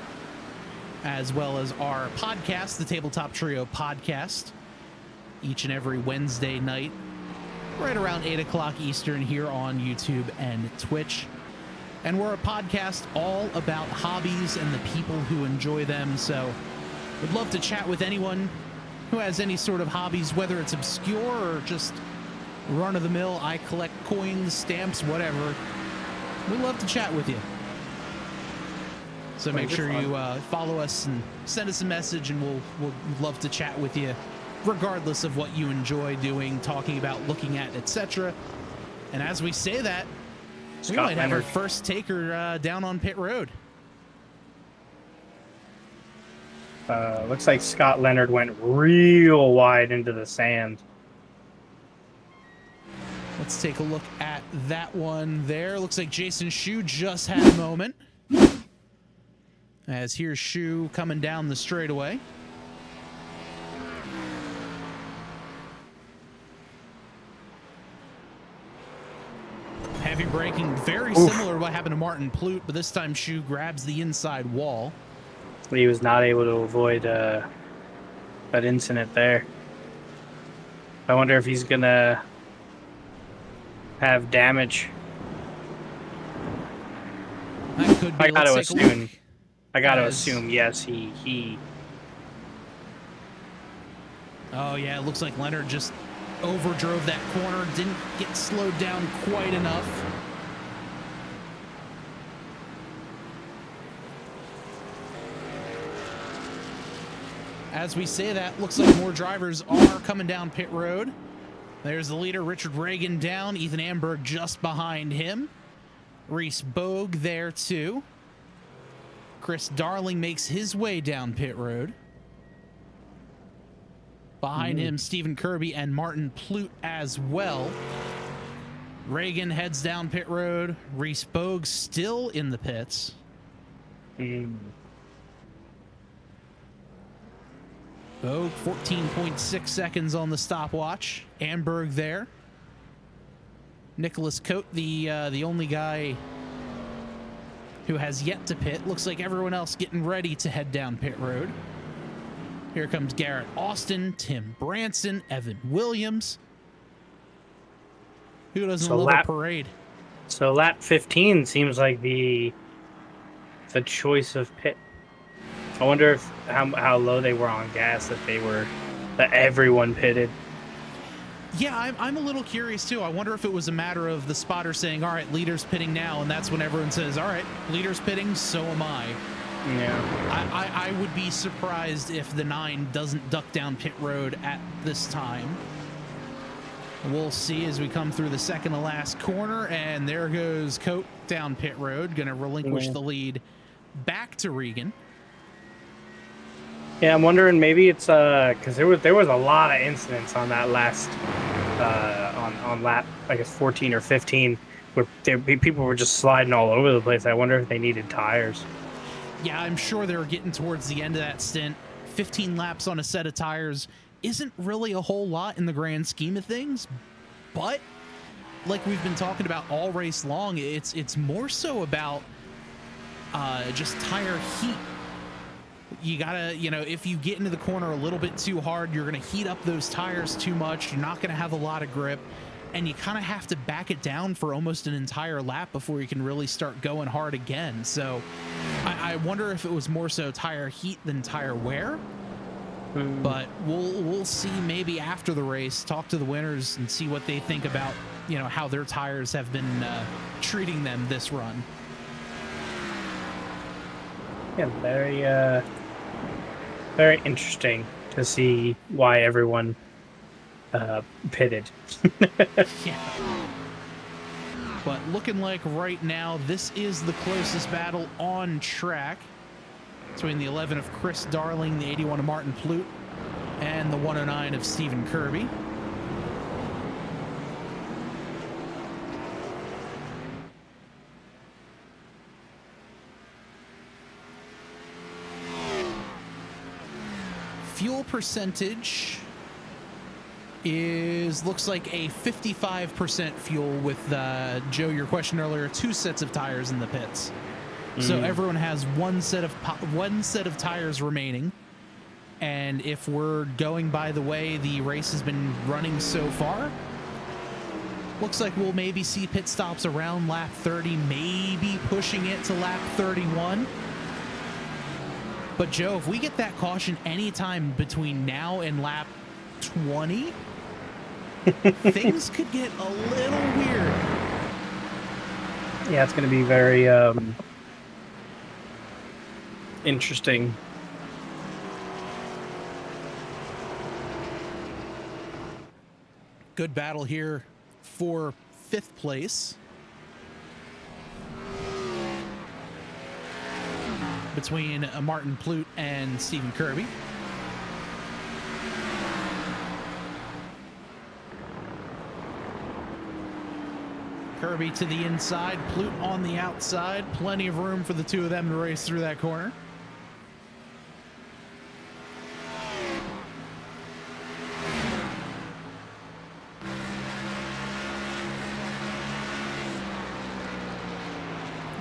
S1: as well as our podcast, the Tabletop Trio Podcast, each and every Wednesday night, right around 8 o'clock Eastern here on YouTube and Twitch. And we're a podcast all about hobbies and the people who enjoy them, so would love to chat with anyone who has any sort of hobbies, whether it's obscure or just run-of-the-mill. I collect coins, stamps, whatever. We'd love to chat with you. So make sure you follow us and send us a message, and we'll love to chat with you, regardless of what you enjoy doing, talking about, looking at, etc. And as we say that, we might have our first taker down on pit road.
S2: Looks like Scott Leonard went real wide into the sand.
S1: Let's take a look at that one there. Looks like Jason Shu just had a moment. As here's Shu coming down the straightaway. Heavy braking, very similar to what happened to Martin Plute, but this time Shu grabs the inside wall.
S2: He was not able to avoid that incident there. I wonder if he's gonna have damage.
S1: That could be.
S2: I gotta
S1: Let's take a look.
S2: assume, yes, he.
S1: Oh yeah, it looks like Leonard just overdrove that corner, didn't get slowed down quite enough. As we say that, looks like more drivers are coming down pit road. There's the leader, Richard Reagan, down. Ethan Amberg just behind him. Reese Bogue there too. Chris Darling makes his way down pit road. Behind him, Stephen Kirby and Martin Plute as well. Reagan heads down pit road. Reese Bogue still in the pits. Bogue, 14.6 seconds on the stopwatch. Amberg there. Nicholas Coate, the only guy who has yet to pit. Looks like everyone else getting ready to head down pit road. Here comes Garrett Austin, Tim Branson, Evan Williams. Who doesn't love a parade?
S2: So lap 15 seems like the choice of pit. I wonder if how low they were on gas that everyone pitted.
S1: Yeah, I'm a little curious too. I wonder if it was a matter of the spotter saying, all right, leader's pitting now, and that's when everyone says, all right, leader's pitting, so am I.
S2: Yeah.
S1: I would be surprised if the 9 doesn't duck down pit road at this time. We'll see as we come through the second to last corner, and there goes Coate down pit road, going to relinquish the lead back to Regan.
S2: Yeah, I'm wondering maybe it's because there was a lot of incidents on that last on lap, I guess 14 or 15, where people were just sliding all over the place. I wonder if they needed tires.
S1: Yeah, I'm sure they were getting towards the end of that stint. 15 laps on a set of tires isn't really a whole lot in the grand scheme of things, but like we've been talking about all race long, it's more so about just tire heat. You gotta, if you get into the corner a little bit too hard, you're gonna heat up those tires too much. You're not gonna have a lot of grip, and you kind of have to back it down for almost an entire lap before you can really start going hard again. So I wonder if it was more so tire heat than tire wear. But we'll see maybe after the race, talk to the winners and see what they think about, how their tires have been treating them this run.
S2: Yeah, very interesting to see why everyone pitted.
S1: Yeah. But looking like right now, this is the closest battle on track between the 11 of Chris Darling, the 81 of Martin Plute, and the 109 of Stephen Kirby. Fuel percentage looks like a 55% fuel with Joe, your question earlier, 2 sets of tires in the pits. So everyone has one set of tires remaining. And if we're going by the way the race has been running so far, looks like we'll maybe see pit stops around lap 30, maybe pushing it to lap 31. But Joe, if we get that caution anytime between now and lap 20, things could get a little weird.
S2: Yeah, it's going to be very interesting.
S1: Good battle here for 5th place. between Martin Plute and Stephen Kirby. Kirby to the inside, Plute on the outside. Plenty of room for the two of them to race through that corner.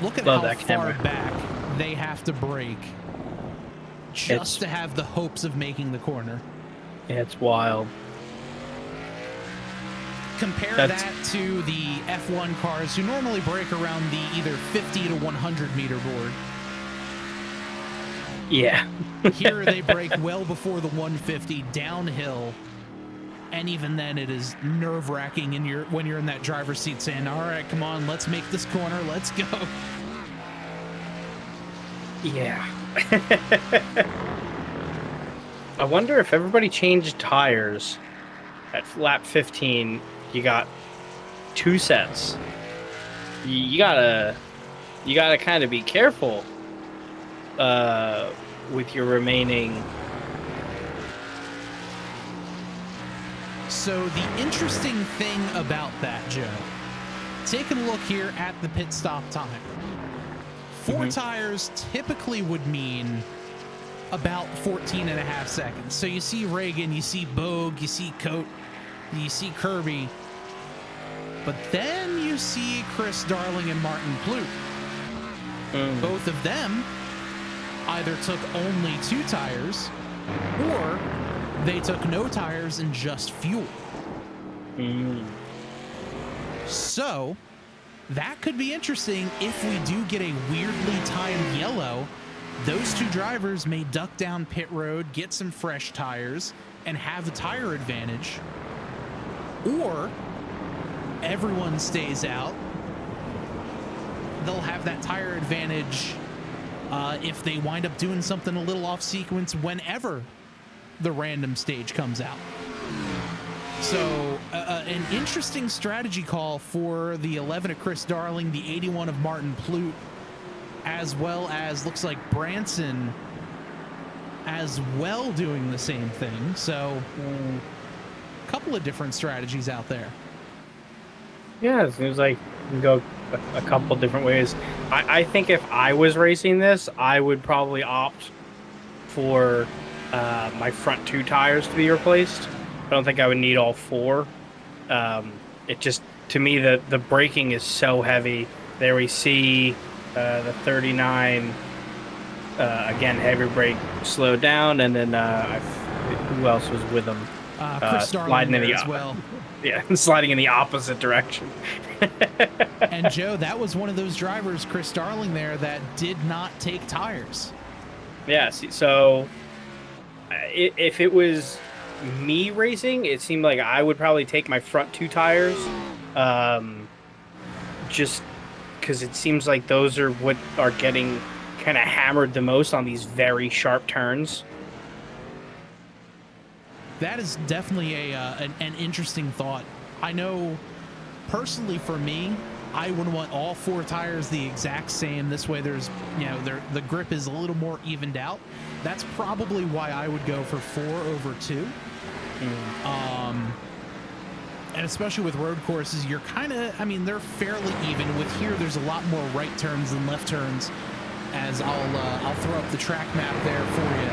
S1: Look at
S2: Love
S1: how
S2: that
S1: far
S2: camera.
S1: back they have to brake just to have the hopes of making the corner.
S2: Yeah, it's wild.
S1: Compare that to the F1 cars who normally brake around the either 50 to 100 meter board.
S2: Yeah.
S1: Here they brake well before the 150 downhill. And even then, it is nerve-wracking when you're in that driver's seat saying, all right, come on, let's make this corner. Let's go.
S2: Yeah. I wonder if everybody changed tires at lap 15. You got 2 sets. You gotta kind of be careful with your remaining.
S1: So the interesting thing about that, Joe, taking a look here at the pit stop time. 4 tires typically would mean about 14 and a half seconds. So you see Reagan, you see Bogue, you see Cote, you see Kirby, but then you see Chris Darling and Martin Plute. Both of them either took only 2 tires or they took no tires and just fuel. So that could be interesting if we do get a weirdly timed yellow. Those 2 drivers may duck down pit road, get some fresh tires, and have a tire advantage. Or everyone stays out. They'll have that tire advantage if they wind up doing something a little off sequence whenever the random stage comes out. So an interesting strategy call for the 11 of Chris Darling, the 81 of Martin Plute, as well as looks like Branson as well doing the same thing. So a couple of different strategies out there.
S2: Yeah, it seems like you can go a couple different ways. I think if I was racing this, I would probably opt for my front 2 tires to be replaced. I don't think I would need all 4. It just, to me, the braking is so heavy. There we see the 39, again, heavy brake slowed down, and then who else was with them?
S1: Chris Darling there as well.
S2: Yeah, sliding in the opposite direction.
S1: And Joe, that was one of those drivers, Chris Darling there, that did not take tires.
S2: Yeah, so if it was me racing, it seemed like I would probably take my front 2 tires, just because it seems like those are what are getting kind of hammered the most on these very sharp turns.
S1: That is definitely an interesting thought. I know personally for me, I would want all 4 tires the exact same. This way there's, the grip is a little more evened out. That's probably why I would go for 4 over 2. And especially with road courses, you're kind of, they're fairly even. With here, there's a lot more right turns than left turns, as I'll throw up the track map there for you.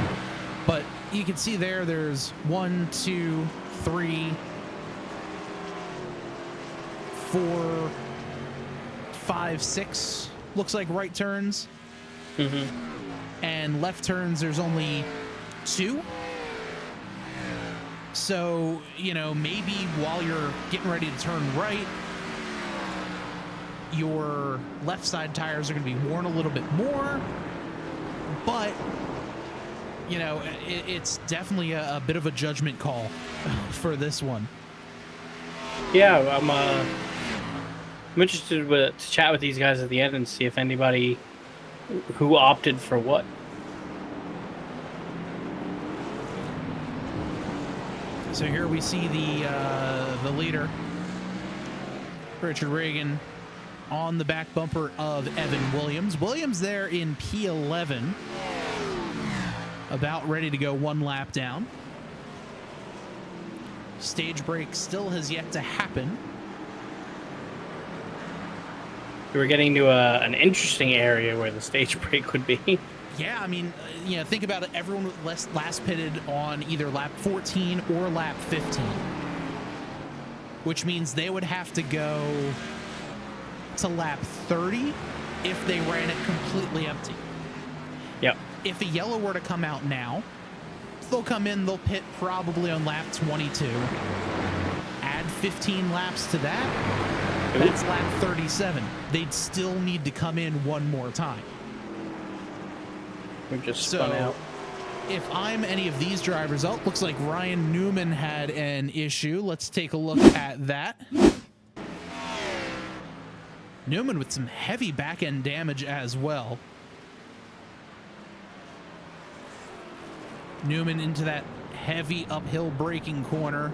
S1: But you can see there's 1, 2, 3, 4, 5, 6, looks like right turns. And left turns, there's only 2. So, maybe while you're getting ready to turn right, your left side tires are going to be worn a little bit more. But, it's definitely a bit of a judgment call for this one.
S2: Yeah, I'm interested to chat with these guys at the end and see if anybody who opted for what.
S1: So here we see the leader, Richard Reagan, on the back bumper of Evan Williams. Williams there in P11, about ready to go one lap down. Stage break still has yet to happen.
S2: We're getting to an interesting area where the stage break would be.
S1: Yeah, I mean, think about it. Everyone last pitted on either lap 14 or lap 15, which means they would have to go to lap 30 if they ran it completely empty.
S2: Yep.
S1: If a yellow were to come out now, they'll come in, they'll pit probably on lap 22. Add 15 laps to that, that's lap 37. They'd still need to come in one more time.
S2: We just spun out.
S1: If I'm any of these drivers, oh, looks like Ryan Newman had an issue. Let's take a look at that. Newman with some heavy back-end damage as well. Newman into that heavy uphill braking corner.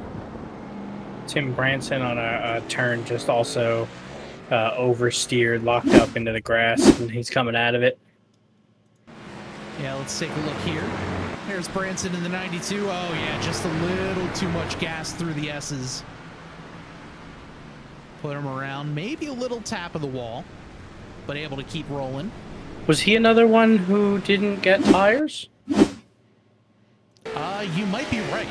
S2: Tim Branson on a turn just also oversteered, locked up into the grass, and he's coming out of it.
S1: Yeah, let's take a look here. There's Branson in the 92. Oh, yeah, just a little too much gas through the S's. Put him around. Maybe a little tap of the wall, but able to keep rolling.
S2: Was he another one who didn't get tires?
S1: You might be right.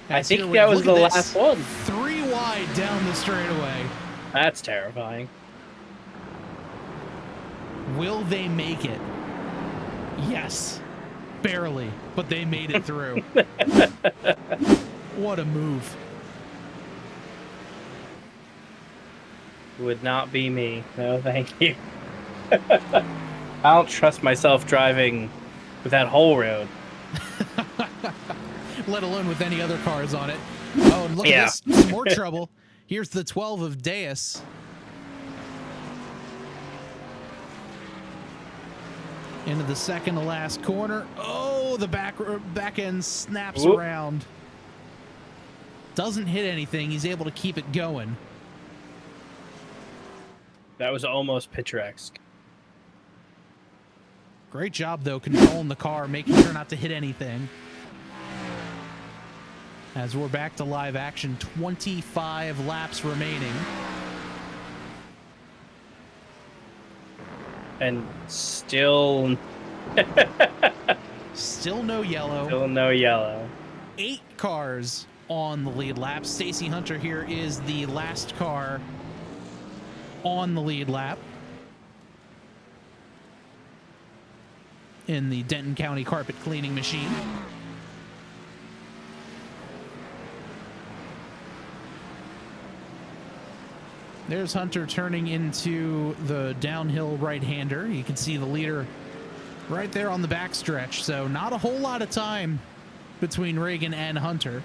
S2: I think that was the last one.
S1: 3 wide down the straightaway.
S2: That's terrifying.
S1: Will they make it? Yes. Barely, but they made it through. What a move.
S2: Would not be me. No, thank you. I don't trust myself driving with that whole road.
S1: Let alone with any other cars on it. Oh, and look at this. Some more trouble. Here's the 12 of Deus. Into the second to last corner. Oh, the back end snaps around. Doesn't hit anything. He's able to keep it going.
S2: That was almost picturesque.
S1: Great job, though, controlling the car, making sure not to hit anything. As we're back to live action, 25 laps remaining.
S2: And still...
S1: Still no yellow.
S2: Still no yellow.
S1: 8 cars on the lead lap. Stacey Hunter here is the last car on the lead lap in the Denton County carpet cleaning machine. There's Hunter turning into the downhill right-hander. You can see the leader right there on the backstretch, so not a whole lot of time between Reagan and Hunter.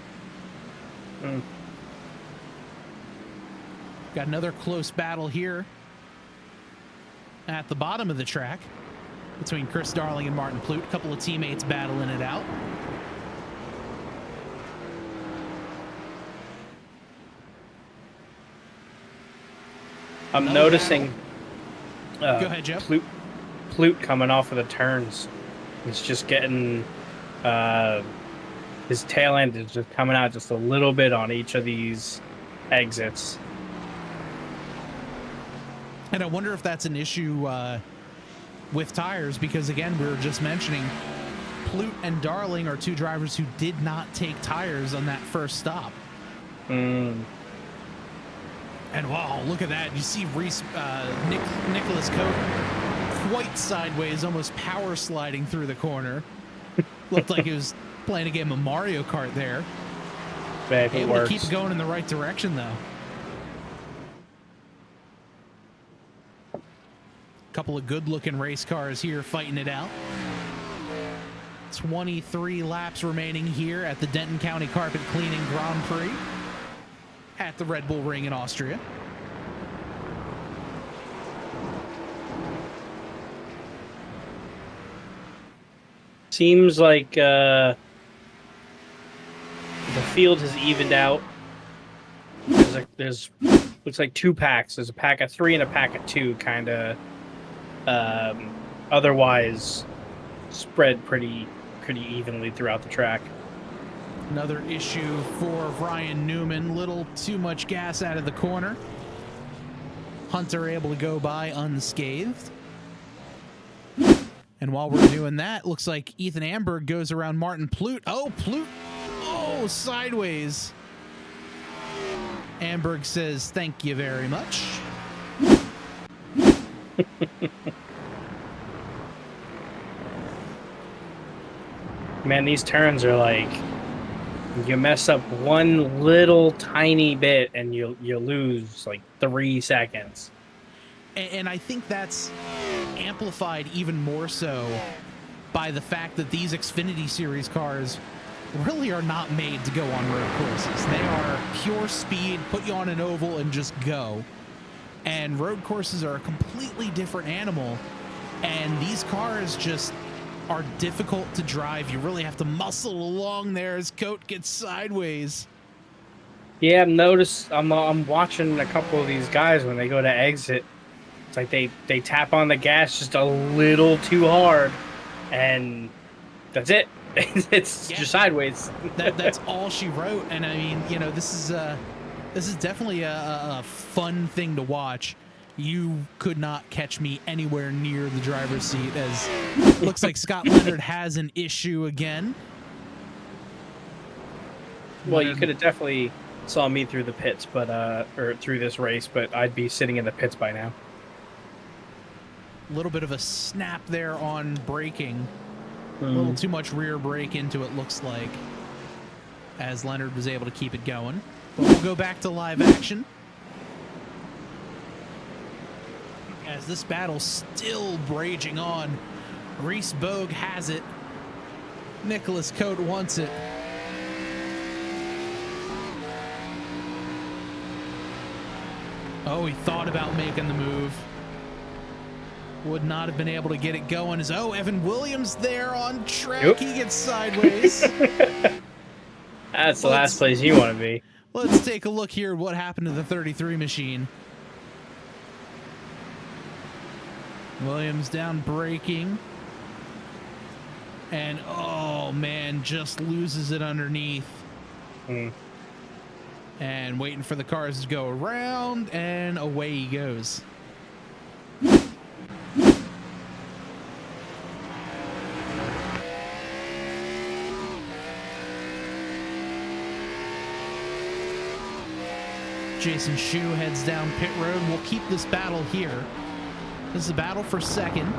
S1: Got another close battle here at the bottom of the track between Chris Darling and Martin Plute. A couple of teammates battling it out.
S2: I'm noticing
S1: Go ahead, Jeff.
S2: Plute coming off of the turns. He's just getting his tail end is just coming out just a little bit on each of these exits.
S1: And I wonder if that's an issue with tires, because again, we were just mentioning Plute and Darling are 2 drivers who did not take tires on that first stop. And wow, look at that. You see Nicholas Cote quite sideways, almost power sliding through the corner. Looked like he was playing a game of Mario Kart there. Able to keep going in the right direction, though. Couple of good-looking race cars here fighting it out. 23 laps remaining here at the Denton County Carpet Cleaning Grand Prix at the Red Bull Ring in Austria.
S2: Seems like the field has evened out. There's looks like 2 packs. There's a pack of 3 and a pack of 2, kind of. Otherwise, spread pretty evenly throughout the track.
S1: Another issue for Ryan Newman. Little too much gas out of the corner. Hunter able to go by unscathed. And while we're doing that, looks like Ethan Amberg goes around Martin Plute. Oh, Plute. Oh, sideways. Amberg says, thank you very much.
S2: Man, these turns are like, you mess up one little tiny bit and you lose like 3 seconds.
S1: And I think that's amplified even more so by the fact that these Xfinity Series cars really are not made to go on road courses. They are pure speed, put you on an oval and just go. And road courses are a completely different animal. And these cars just are difficult to drive. You really have to muscle along there as Coat gets sideways.
S2: Yeah, I've noticed. I'm watching a couple of these guys when they go to exit. It's like they tap on the gas just a little too hard, and that's it. It's just sideways.
S1: That's all she wrote. And I mean, you know, this is definitely a fun thing to watch. You could not catch me anywhere near the driver's seat, as it looks like Scott Leonard has an issue again.
S2: Well, you could have definitely saw me through the pits, but or through this race, but I'd be sitting in the pits by now.
S1: A little bit of a snap there on braking. A little too much rear brake into it, looks like, as Leonard was able to keep it going. But we'll go back to live action, as this battle's still raging on. Reese Bogue has it. Nicholas Cote wants it. Oh, he thought about making the move. Would not have been able to get it going. As Evan Williams there on track. Yep. He gets sideways.
S2: That's the last place you want to be.
S1: Let's take a look here at what happened to the 33 machine. Williams down braking. And, oh, man, just loses it underneath. And waiting for the cars to go around, and away he goes. Jason Shu heads down pit road. We'll keep this battle here. This is a battle for second.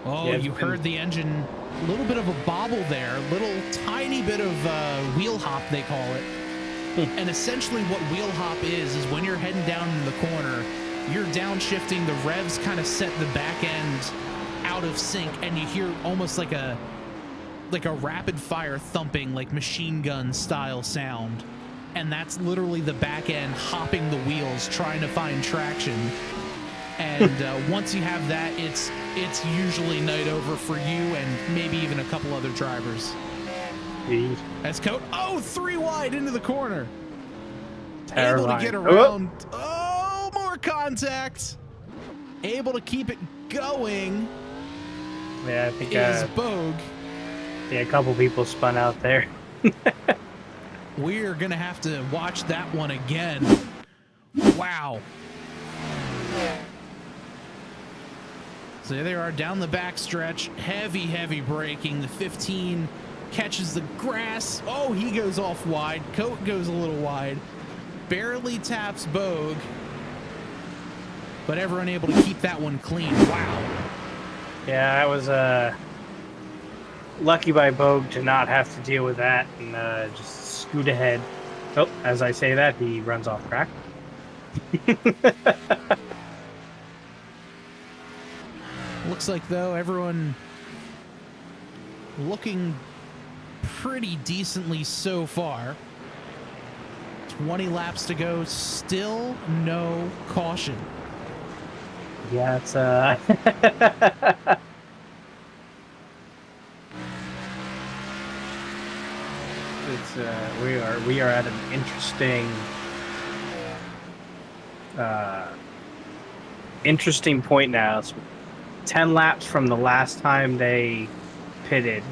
S1: Oh, yeah, you heard the engine. A little bit of a bobble there. A little tiny bit of wheel hop, they call it. And essentially what wheel hop is when you're heading down in the corner, you're downshifting, the revs kind of set the back end out of sync, and you hear almost like a rapid fire thumping, like machine gun style sound. And that's literally the back end hopping the wheels, trying to find traction. And once you have that, it's usually night over for you and maybe even a couple other drivers. As Cote, 3 wide into the corner. Terrifying. Able to get around. Oh, more contact. Able to keep it going.
S2: Yeah, I think
S1: is Bogue.
S2: Yeah, a couple people spun out there.
S1: We're gonna have to watch that one again. Wow. So there they are down the back stretch. Heavy braking. The 15 catches the grass. Oh, he goes off wide. Cote goes a little wide. Barely taps Bogue. But everyone able to keep that one clean. Wow.
S2: Yeah, that was lucky by Bogue to not have to deal with that and just scoot ahead. Oh, as I say that, he runs off track.
S1: Looks like, though, everyone looking pretty decently so far. 20 laps to go, still no caution.
S2: Yeah, it's we are at an interesting interesting point now. It's 10 laps from the last time they pitted,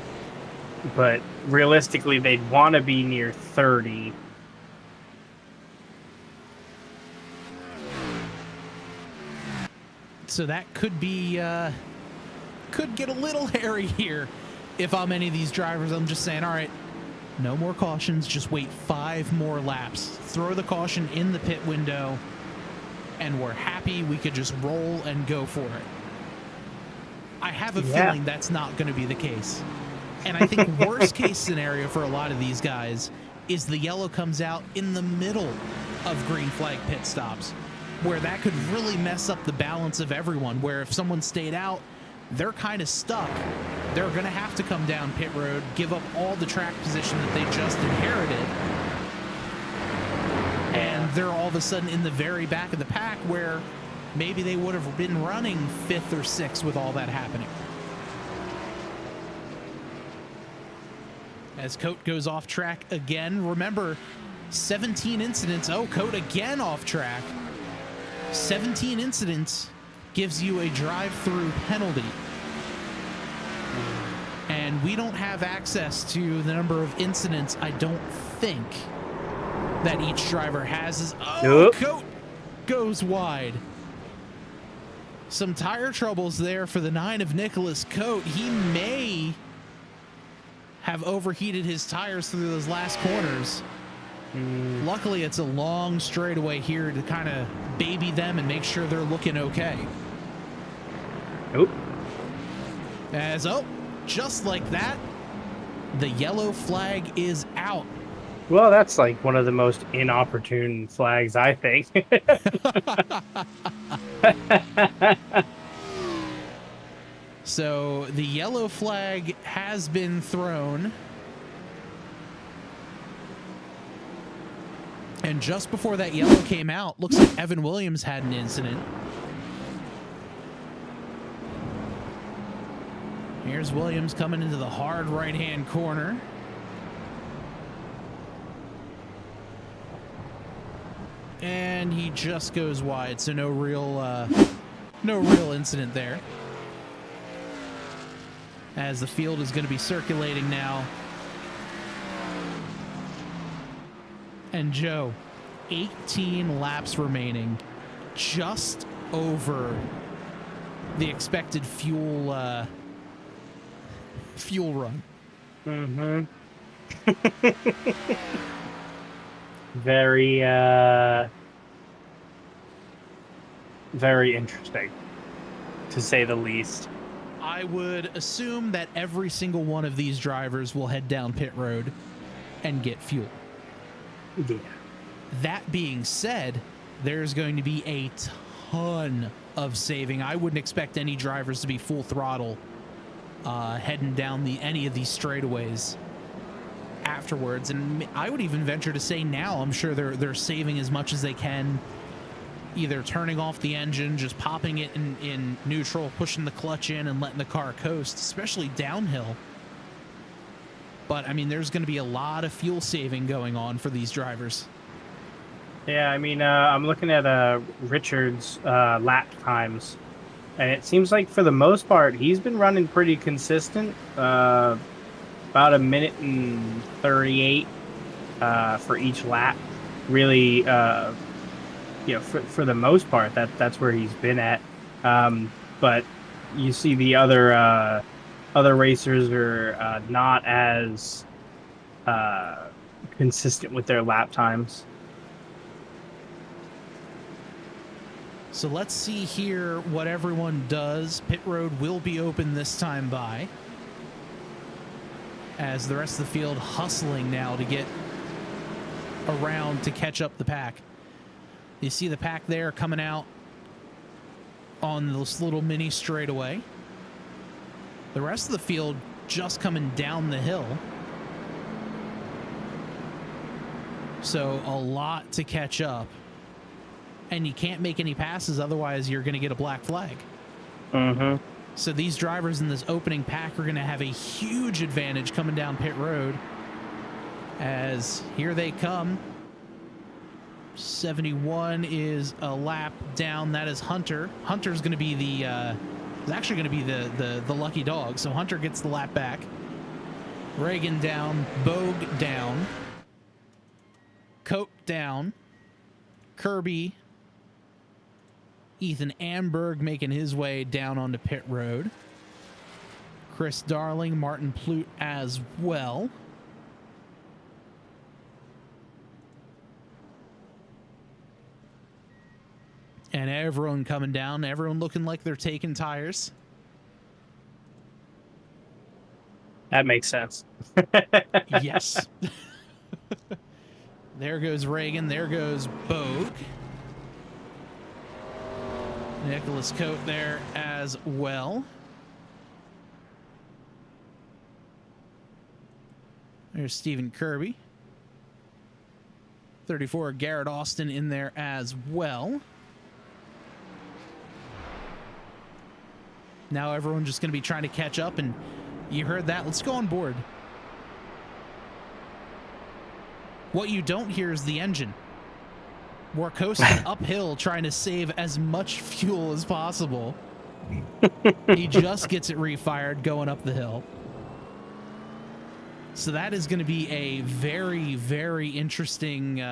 S2: but realistically, they'd want to be near 30.
S1: So that could be, could get a little hairy here if I'm any of these drivers. I'm just saying, all right, no more cautions. Just wait 5 more laps. Throw the caution in the pit window, and we're happy. We could just roll and go for it. I have a feeling that's not going to be the case. And I think worst case scenario for a lot of these guys is the yellow comes out in the middle of green flag pit stops, where that could really mess up the balance of everyone, where if someone stayed out, they're kind of stuck. They're going to have to come down pit road, give up all the track position that they just inherited, and they're all of a sudden in the very back of the pack, where maybe they would have been running 5th or 6th with all that happening. As Coat goes off track again, remember 17 incidents. Oh, Coat again off track. 17 incidents gives you a drive-through penalty. And we don't have access to the number of incidents, I don't think, that each driver has. Oh, Coat goes wide. Some tire troubles there for the 9 of Nicholas Coat. He may have overheated his tires through those last corners. Luckily, it's a long straightaway here to kind of baby them and make sure they're looking okay. As, just like that, the yellow flag is out.
S2: Well, that's like one of the most inopportune flags, I think.
S1: So the yellow flag has been thrown. And just before that yellow came out, looks like Evan Williams had an incident. Here's Williams coming into the hard right-hand corner. And he just goes wide, so no real incident there. As the field is going to be circulating now. And Joe, 18 laps remaining, just over the expected fuel run.
S2: Very very interesting, to say the least.
S1: I would assume that every single one of these drivers will head down pit road and get fuel.
S2: Yeah.
S1: That being said, there's going to be a ton of saving. I wouldn't expect any drivers to be full throttle heading down any of these straightaways afterwards. And I would even venture to say now, I'm sure they're saving as much as they can, either turning off the engine, just popping it in neutral, pushing the clutch in and letting the car coast, especially downhill. But, I mean, there's going to be a lot of fuel saving going on for these drivers.
S2: Yeah, I mean, I'm looking at Richard's lap times, and it seems like for the most part, he's been running pretty consistent, about 1:38 for each lap. Really, for the most part, that's where he's been at. But you see the other racers are not as consistent with their lap times.
S1: So let's see here what everyone does. Pit road will be open this time by, as the rest of the field hustling now to get around to catch up the pack. You see the pack there coming out on this little mini straightaway. The rest of the field just coming down the hill. So a lot to catch up. And you can't make any passes, otherwise you're going to get a black flag. So these drivers in this opening pack are going to have a huge advantage coming down pit road, as here they come. 71 is a lap down. That is Hunter. Hunter's going to be the is actually going to be the lucky dog. So Hunter gets the lap back. Reagan down, Bogue down, Cope down, Kirby, Ethan Amberg making his way down onto pit road. Chris Darling, Martin Plute as well. And everyone coming down, everyone looking like they're taking tires.
S2: That makes sense.
S1: Yes. There goes Reagan. There goes Bogue. Nicholas Coate there as well. There's Stephen Kirby. 34, Garrett Austin in there as well. Now everyone's just going to be trying to catch up, and you heard that. Let's go on board. What you don't hear is the engine. We're coasting uphill trying to save as much fuel as possible. He just gets it refired going up the hill. So that is going to be a very, very interesting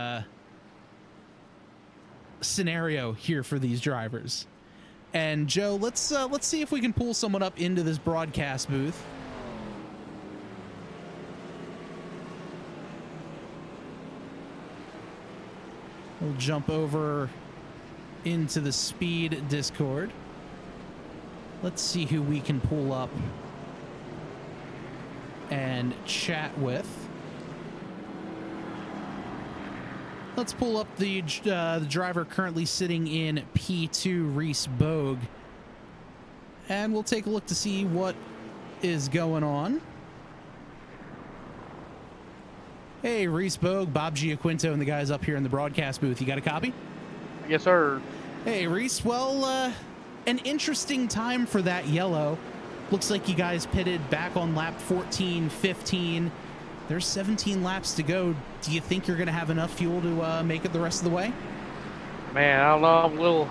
S1: scenario here for these drivers. And Joe, let's see if we can pull someone up into this broadcast booth. We'll jump over into the Speed Discord. Let's see who we can pull up and chat with. Let's pull up the driver currently sitting in P2, Reese Bogue. And we'll take a look to see what is going on. Hey, Reese Bogue, Bob Giaquinto, and the guys up here in the broadcast booth. You got a copy?
S3: Yes, sir.
S1: Hey, Reese. Well, an interesting time for that yellow. Looks like you guys pitted back on lap 14, 15. There's 17 laps to go. Do you think you're going to have enough fuel to make it the rest of the way?
S3: Man, I don't know. I'm a little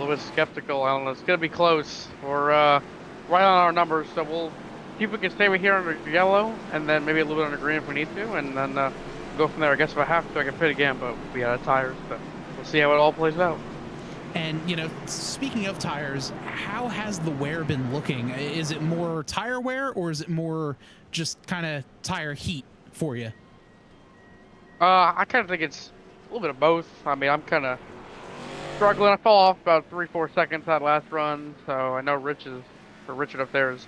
S3: bit skeptical. I don't know. It's going to be close. We're right on our numbers, so we'll see if we can stay over here under yellow, and then maybe a little bit under green if we need to, and then go from there. I guess if I have to, I can pit again, but we'll be out of tires. So we'll see how it all plays out.
S1: And, you know, speaking of tires, how has the wear been looking? Is it more tire wear, or is it more just kind of tire heat for you?
S3: I kind of think it's a little bit of both. I mean, I'm kind of struggling. I fell off about 3-4 seconds that last run, so I know Richard up there is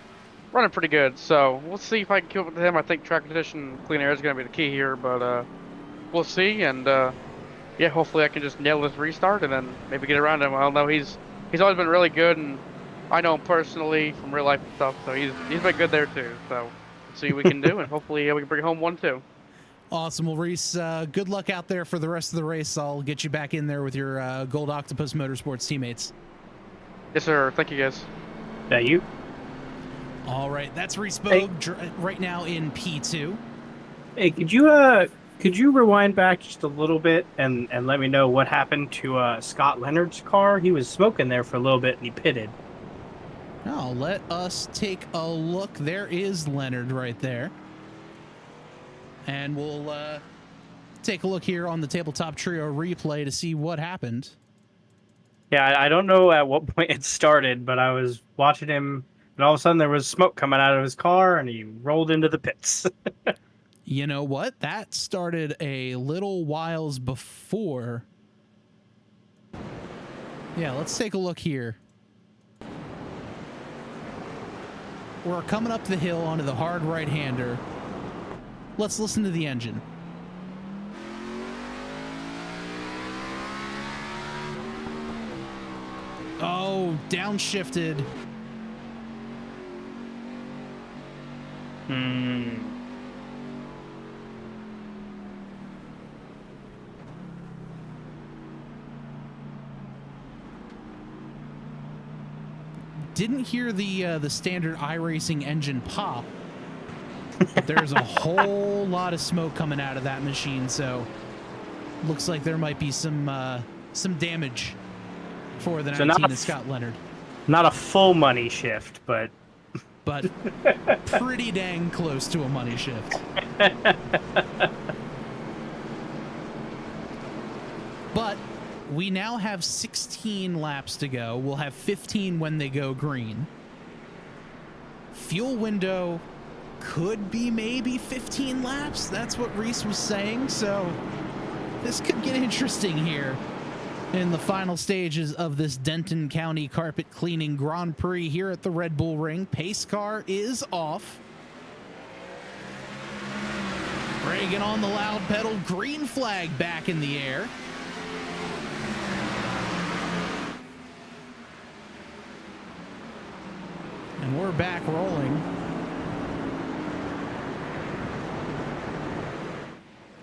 S3: running pretty good. So we'll see if I can keep up with him. I think track condition, clean air is going to be the key here, but we'll see. And yeah, hopefully I can just nail this restart and then maybe get around him. I don't know. He's always been really good, and I know him personally from real life and stuff, so he's been good there too. So we'll see what we can do, and hopefully we can bring home 1-2.
S1: Awesome. Well, Reese, good luck out there for the rest of the race. I'll get you back in there with your Gold Octopus Motorsports teammates.
S3: Yes, sir. Thank you, guys.
S2: That you?
S1: All right. That's Reese Bogue right now in P2.
S2: Hey, could you rewind back just a little bit and let me know what happened to Scott Leonard's car? He was smoking there for a little bit and he pitted.
S1: Now, let us take a look. There is Leonard right there. And we'll take a look here on the Tabletop Trio replay to see what happened.
S2: Yeah, I don't know at what point it started, but I was watching him, and all of a sudden there was smoke coming out of his car, and he rolled into the pits.
S1: You know what? That started a little whiles before. Yeah, let's take a look here. We're coming up the hill onto the hard right-hander. Let's listen to the engine. Oh, downshifted. Didn't hear the standard iRacing engine pop. But there's a whole lot of smoke coming out of that machine, so looks like there might be some damage for the
S2: So
S1: 19 and Scott Leonard.
S2: Not a full money shift, but
S1: pretty dang close to a money shift. But we now have 16 laps to go. We'll have 15 when they go green. Fuel window could be maybe 15 laps. That's what Reese was saying. So this could get interesting here in the final stages of this Denton County Carpet Cleaning Grand Prix here at the Red Bull Ring. Pace car is off. Reagan on the loud pedal. Green flag back in the air. And we're back rolling.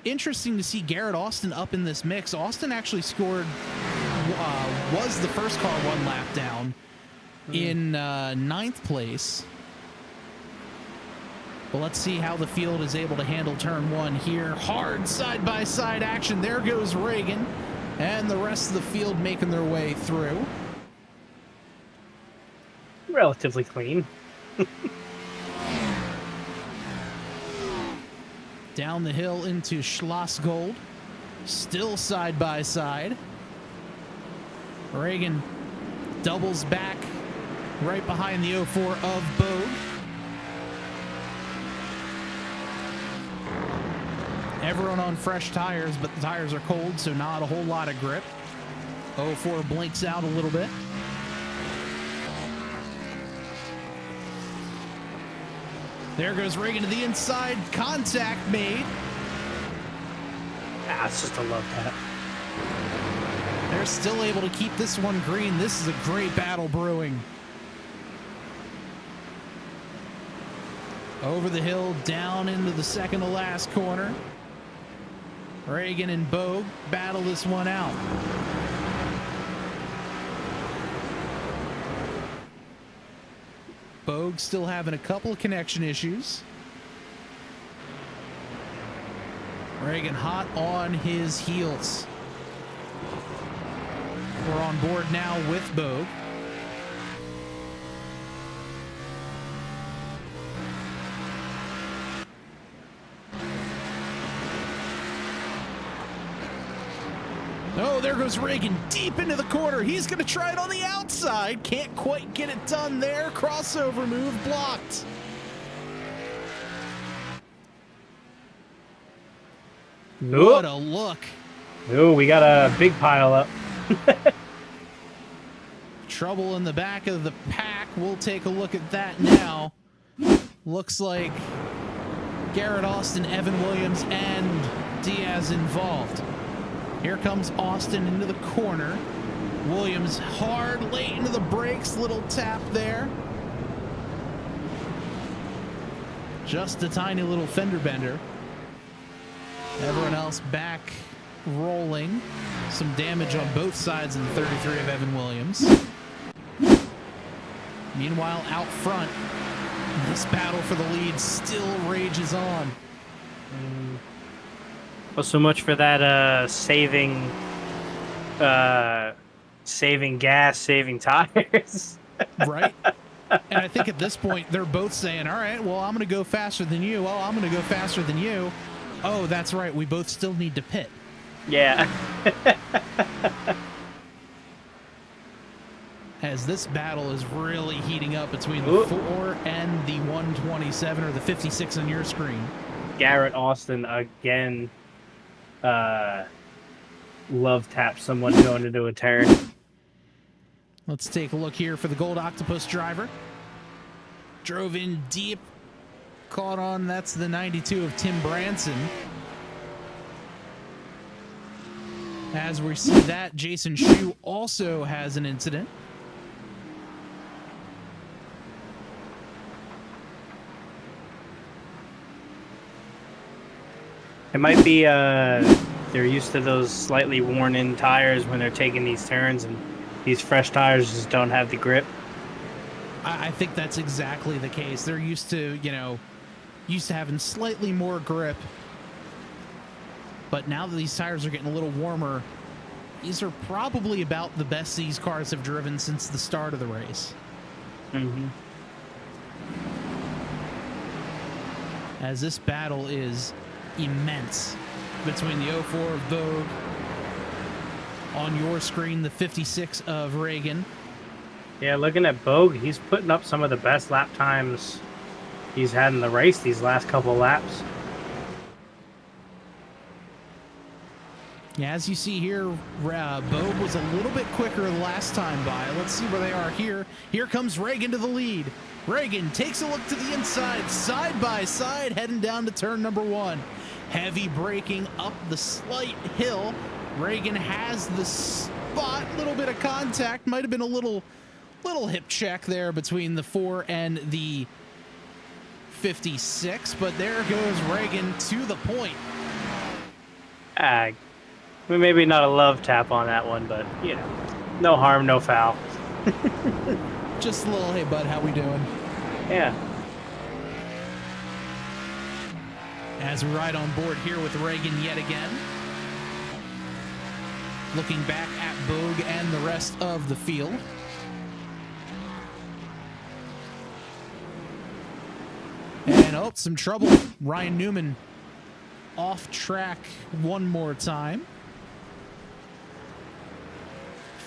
S1: Interesting to see Garrett Austin up in this mix. Austin actually scored, was the first car one lap down in 9th place. But let's see how the field is able to handle turn 1 here. Hard side-by-side action. There goes Reagan. And the rest of the field making their way through.
S2: relatively clean.
S1: Down the hill into Schlossgold. Still side by side. Reagan doubles back right behind the 04 of Bogue. Everyone on fresh tires, but the tires are cold, so not a whole lot of grip. 04 blinks out a little bit. There goes Reagan to the inside. Contact made.
S2: Ah, it's just a love tap.
S1: They're still able to keep this one green. This is a great battle brewing. Over the hill, down into the second to last corner. Reagan and Bogue battle this one out. Bogue still having a couple of connection issues. Reagan hot on his heels. We're on board now with Bogue. Oh, there goes Reagan deep into the corner. He's going to try it on the outside. Can't quite get it done there. Crossover move blocked. What a look.
S2: Oh, we got a big pile up.
S1: Trouble in the back of the pack. We'll take a look at that now. Looks like Garrett Austin, Evan Williams, and Diaz involved. Here comes Austin into the corner. Williams hard late into the brakes. Little tap there. Just a tiny little fender bender. Everyone else back rolling. Some damage on both sides of the 33 of Evan Williams. Meanwhile, out front, this battle for the lead still rages on.
S2: Well, so much for that saving gas, saving tires.
S1: Right? And I think at this point, they're both saying, all right, well, I'm going to go faster than you. Well, I'm going to go faster than you. Oh, that's right. We both still need to pit.
S2: Yeah.
S1: As this battle is really heating up between the 4 and the 127 or the 56 on your screen.
S2: Garrett Austin again love tap someone going into a turn.
S1: Let's take a look here for the Gold Octopus driver. Drove in deep. Caught on, that's the 92 of Tim Branson. As we see that, Jason Shue also has an incident.
S2: It might be they're used to those slightly worn-in tires when they're taking these turns, and these fresh tires just don't have the grip.
S1: I think that's exactly the case. They're used to, used to having slightly more grip. But now that these tires are getting a little warmer, these are probably about the best these cars have driven since the start of the race.
S2: Mm-hmm.
S1: As this battle is immense between the 04 of Vogue, on your screen, the 56 of Reagan.
S2: Yeah, looking at Bogue, he's putting up some of the best lap times he's had in the race these last couple laps.
S1: Yeah, as you see here, Bogue was a little bit quicker the last time by. Let's see where they are here. Here comes Reagan to the lead. Reagan takes a look to the inside, side by side, heading down to turn number 1. Heavy braking up the slight hill. Reagan has the spot, little bit of contact, might have been a little hip check there between the 4 and the 56, but there goes Reagan to the point.
S2: Maybe not a love tap on that one, but, you know, no harm, no foul.
S1: Just a little, hey, bud, how we doing?
S2: Yeah.
S1: As we ride on board here with Reagan yet again. Looking back at Bogue and the rest of the field. And, oh, some trouble. Ryan Newman off track one more time.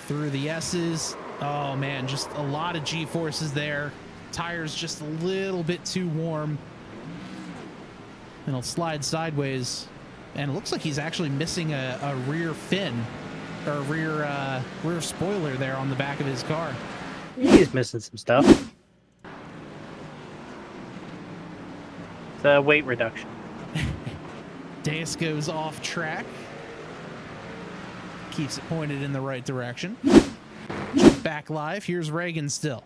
S1: Through the S's. Oh, man, just a lot of G-forces there. Tires just a little bit too warm. And he'll slide sideways. And it looks like he's actually missing a rear fin. Or a rear spoiler there on the back of his car.
S2: He's missing some stuff. It's a weight reduction.
S1: Deus goes off track. Keeps it pointed in the right direction. Back live. Here's Reagan still.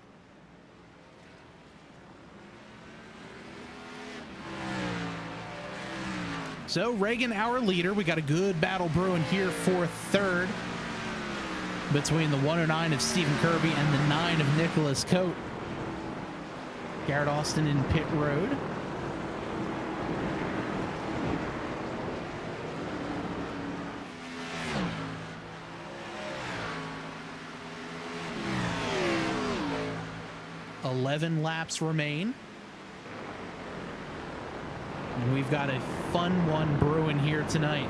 S1: So Reagan, our leader. We got a good battle brewing here for third between the 109 of Stephen Kirby and the 9 of Nicholas Cote. Garrett Austin in pit road. .11 laps remain. And we've got a fun one brewing here tonight.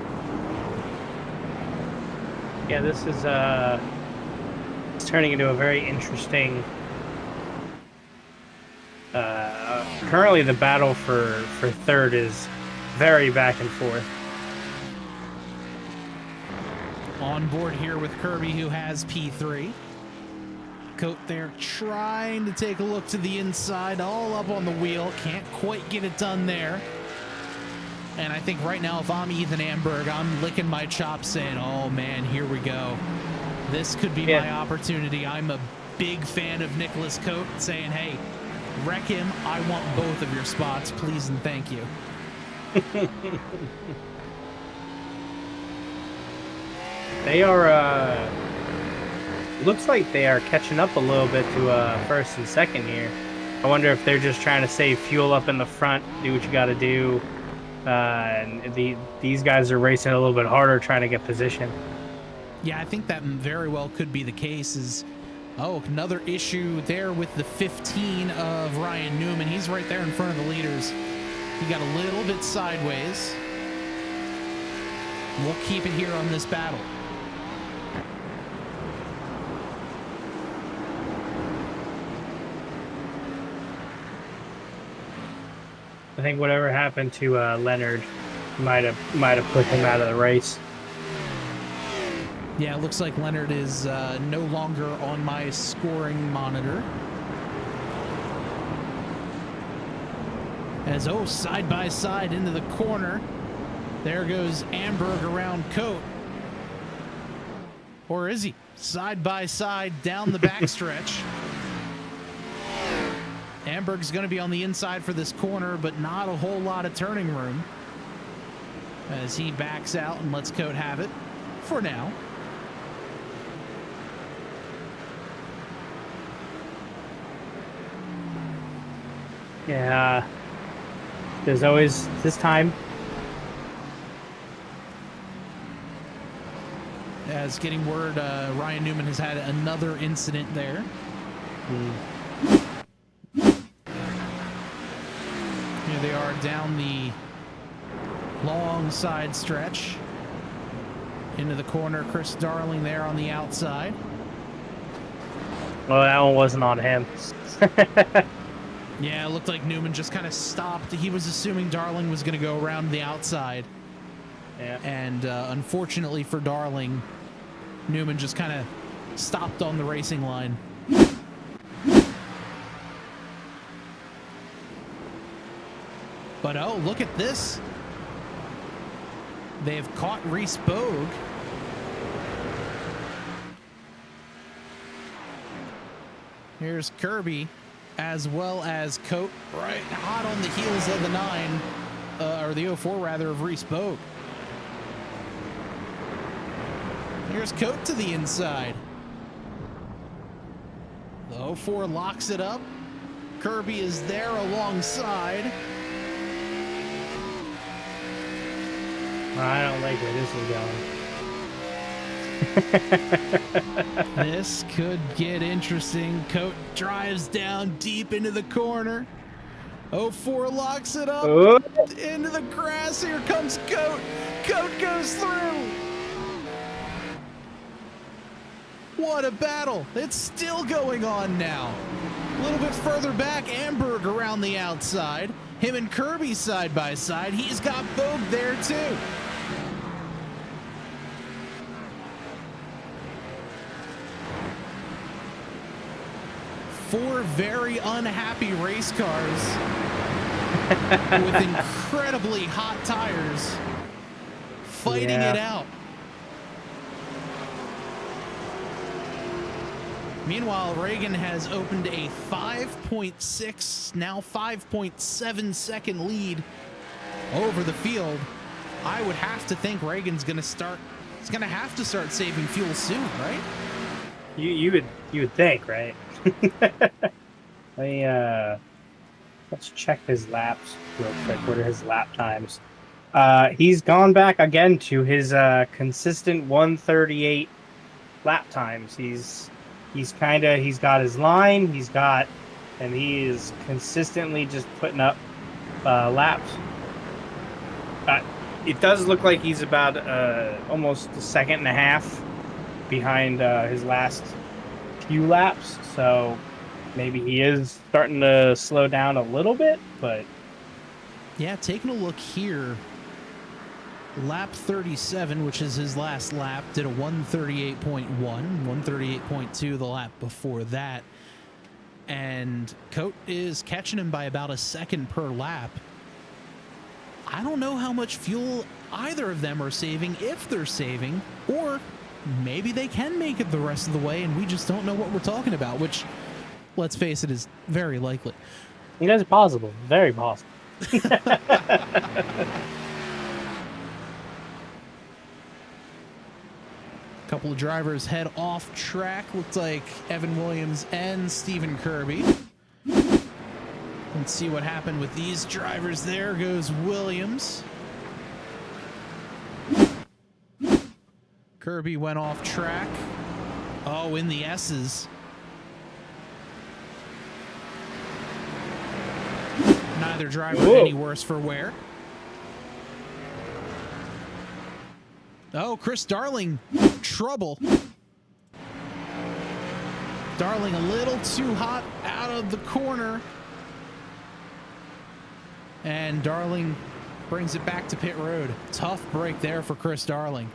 S2: Yeah, this is it's turning into a very interesting. Currently, the battle for third is very back and forth.
S1: On board here with Kirby, who has P3. Cote there trying to take a look to the inside, all up on the wheel. Can't quite get it done there. And I think right now, if I'm Ethan Amberg, I'm licking my chops saying, oh man, here we go. This could be my opportunity. I'm a big fan of Nicholas Cote, saying, hey, wreck him. I want both of your spots, please and thank you.
S2: They are, looks like they are catching up a little bit to first and second here. I wonder if they're just trying to save fuel up in the front, do what you got to do. And these guys are racing a little bit harder, trying to get position.
S1: Yeah, I think that very well could be the case. Another issue there with the 15 of Ryan Newman. He's right there in front of the leaders. He got a little bit sideways. We'll keep it here on this battle.
S2: I think whatever happened to Leonard might have put him out of the race.
S1: Yeah, it looks like Leonard is no longer on my scoring monitor. As side by side into the corner. There goes Amberg around Cote. Or is he? Side by side down the backstretch. Amberg's going to be on the inside for this corner, but not a whole lot of turning room. As he backs out and lets Cote have it for now.
S2: Yeah. There's always, this time,
S1: as getting word Ryan Newman has had another incident there. Here they are down the long side stretch into the corner. Chris Darling there on the outside.
S2: Well, that one wasn't on him.
S1: Yeah, it looked like Newman just kind of stopped. He was assuming Darling was going to go around the outside.
S2: Yeah.
S1: And unfortunately for Darling, Newman just kind of stopped on the racing line. But oh, look at this. They have caught Reese Bogue. Here's Kirby, as well as Coat, right hot on the heels of the 9, or the 04 rather, of Reese Bogue. Here's Coat to the inside. The 04 locks it up. Kirby is there alongside.
S2: I don't like where this is going.
S1: This could get interesting. Coat drives down deep into the corner. 04 locks it up into the grass. Here comes Coat. Coat goes through. What a battle. It's still going on now. A little bit further back, Amberg around the outside. Him and Kirby side by side. He's got Bogue there too. Four very unhappy race cars with incredibly hot tires fighting it out. Meanwhile, Reagan has opened a 5.6, now 5.7 second lead over the field. I would have to think Reagan's going to start, he's going to have to start saving fuel soon, right?
S2: You would think, right? Let's check his laps real quick. What are his lap times? He's gone back again to his consistent 138 lap times. He's got his line. And he is consistently just putting up laps. It does look like he's about almost a second and a half behind his last few laps, so maybe he is starting to slow down a little bit, but
S1: yeah, taking a look here, lap 37, which is his last lap, did a 138.1, 138.2 the lap before that, and Coat is catching him by about a second per lap. I don't know how much fuel either of them are saving, if they're saving, or maybe they can make it the rest of the way and we just don't know what we're talking about, which, let's face it, is very likely.
S2: It is possible. Very possible.
S1: Couple of drivers head off track. Looks like Evan Williams and Stephen Kirby. Let's see what happened with these drivers. There goes Williams. Kirby went off track. Oh, in the S's. Neither driver any worse for wear. Oh, Chris Darling, trouble. Darling a little too hot out of the corner. And Darling brings it back to pit road. Tough break there for Chris Darling.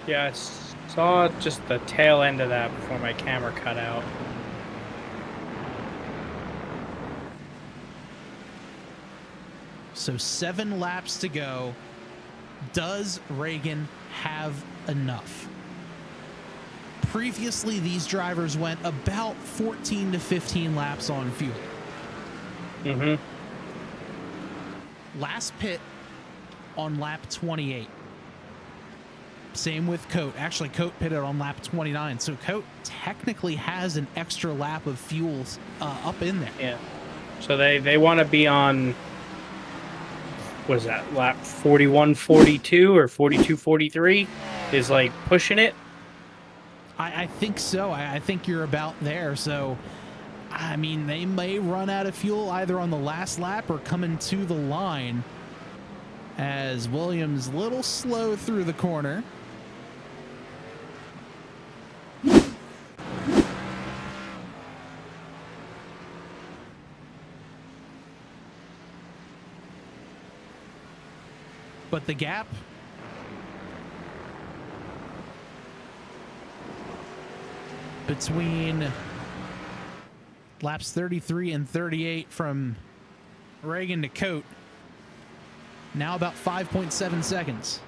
S2: Yeah, I saw just the tail end of that before my camera cut out.
S1: So 7 laps to go. Does Reagan have enough? Previously, these drivers went about 14 to 15 laps on fuel.
S2: Mm-hmm.
S1: Last pit on lap 28. Same with Coat. Actually, Coat pitted on lap 29. So Coat technically has an extra lap of fuels up in there.
S2: Yeah. So they want to be on what is that, lap 41.42 or 42.43 is like pushing it.
S1: I think so. I think you're about there. So, I mean, they may run out of fuel either on the last lap or coming to the line, as Williams a little slow through the corner. But the gap between laps 33 and 38 from Reagan to Cote, now about 5.7 seconds.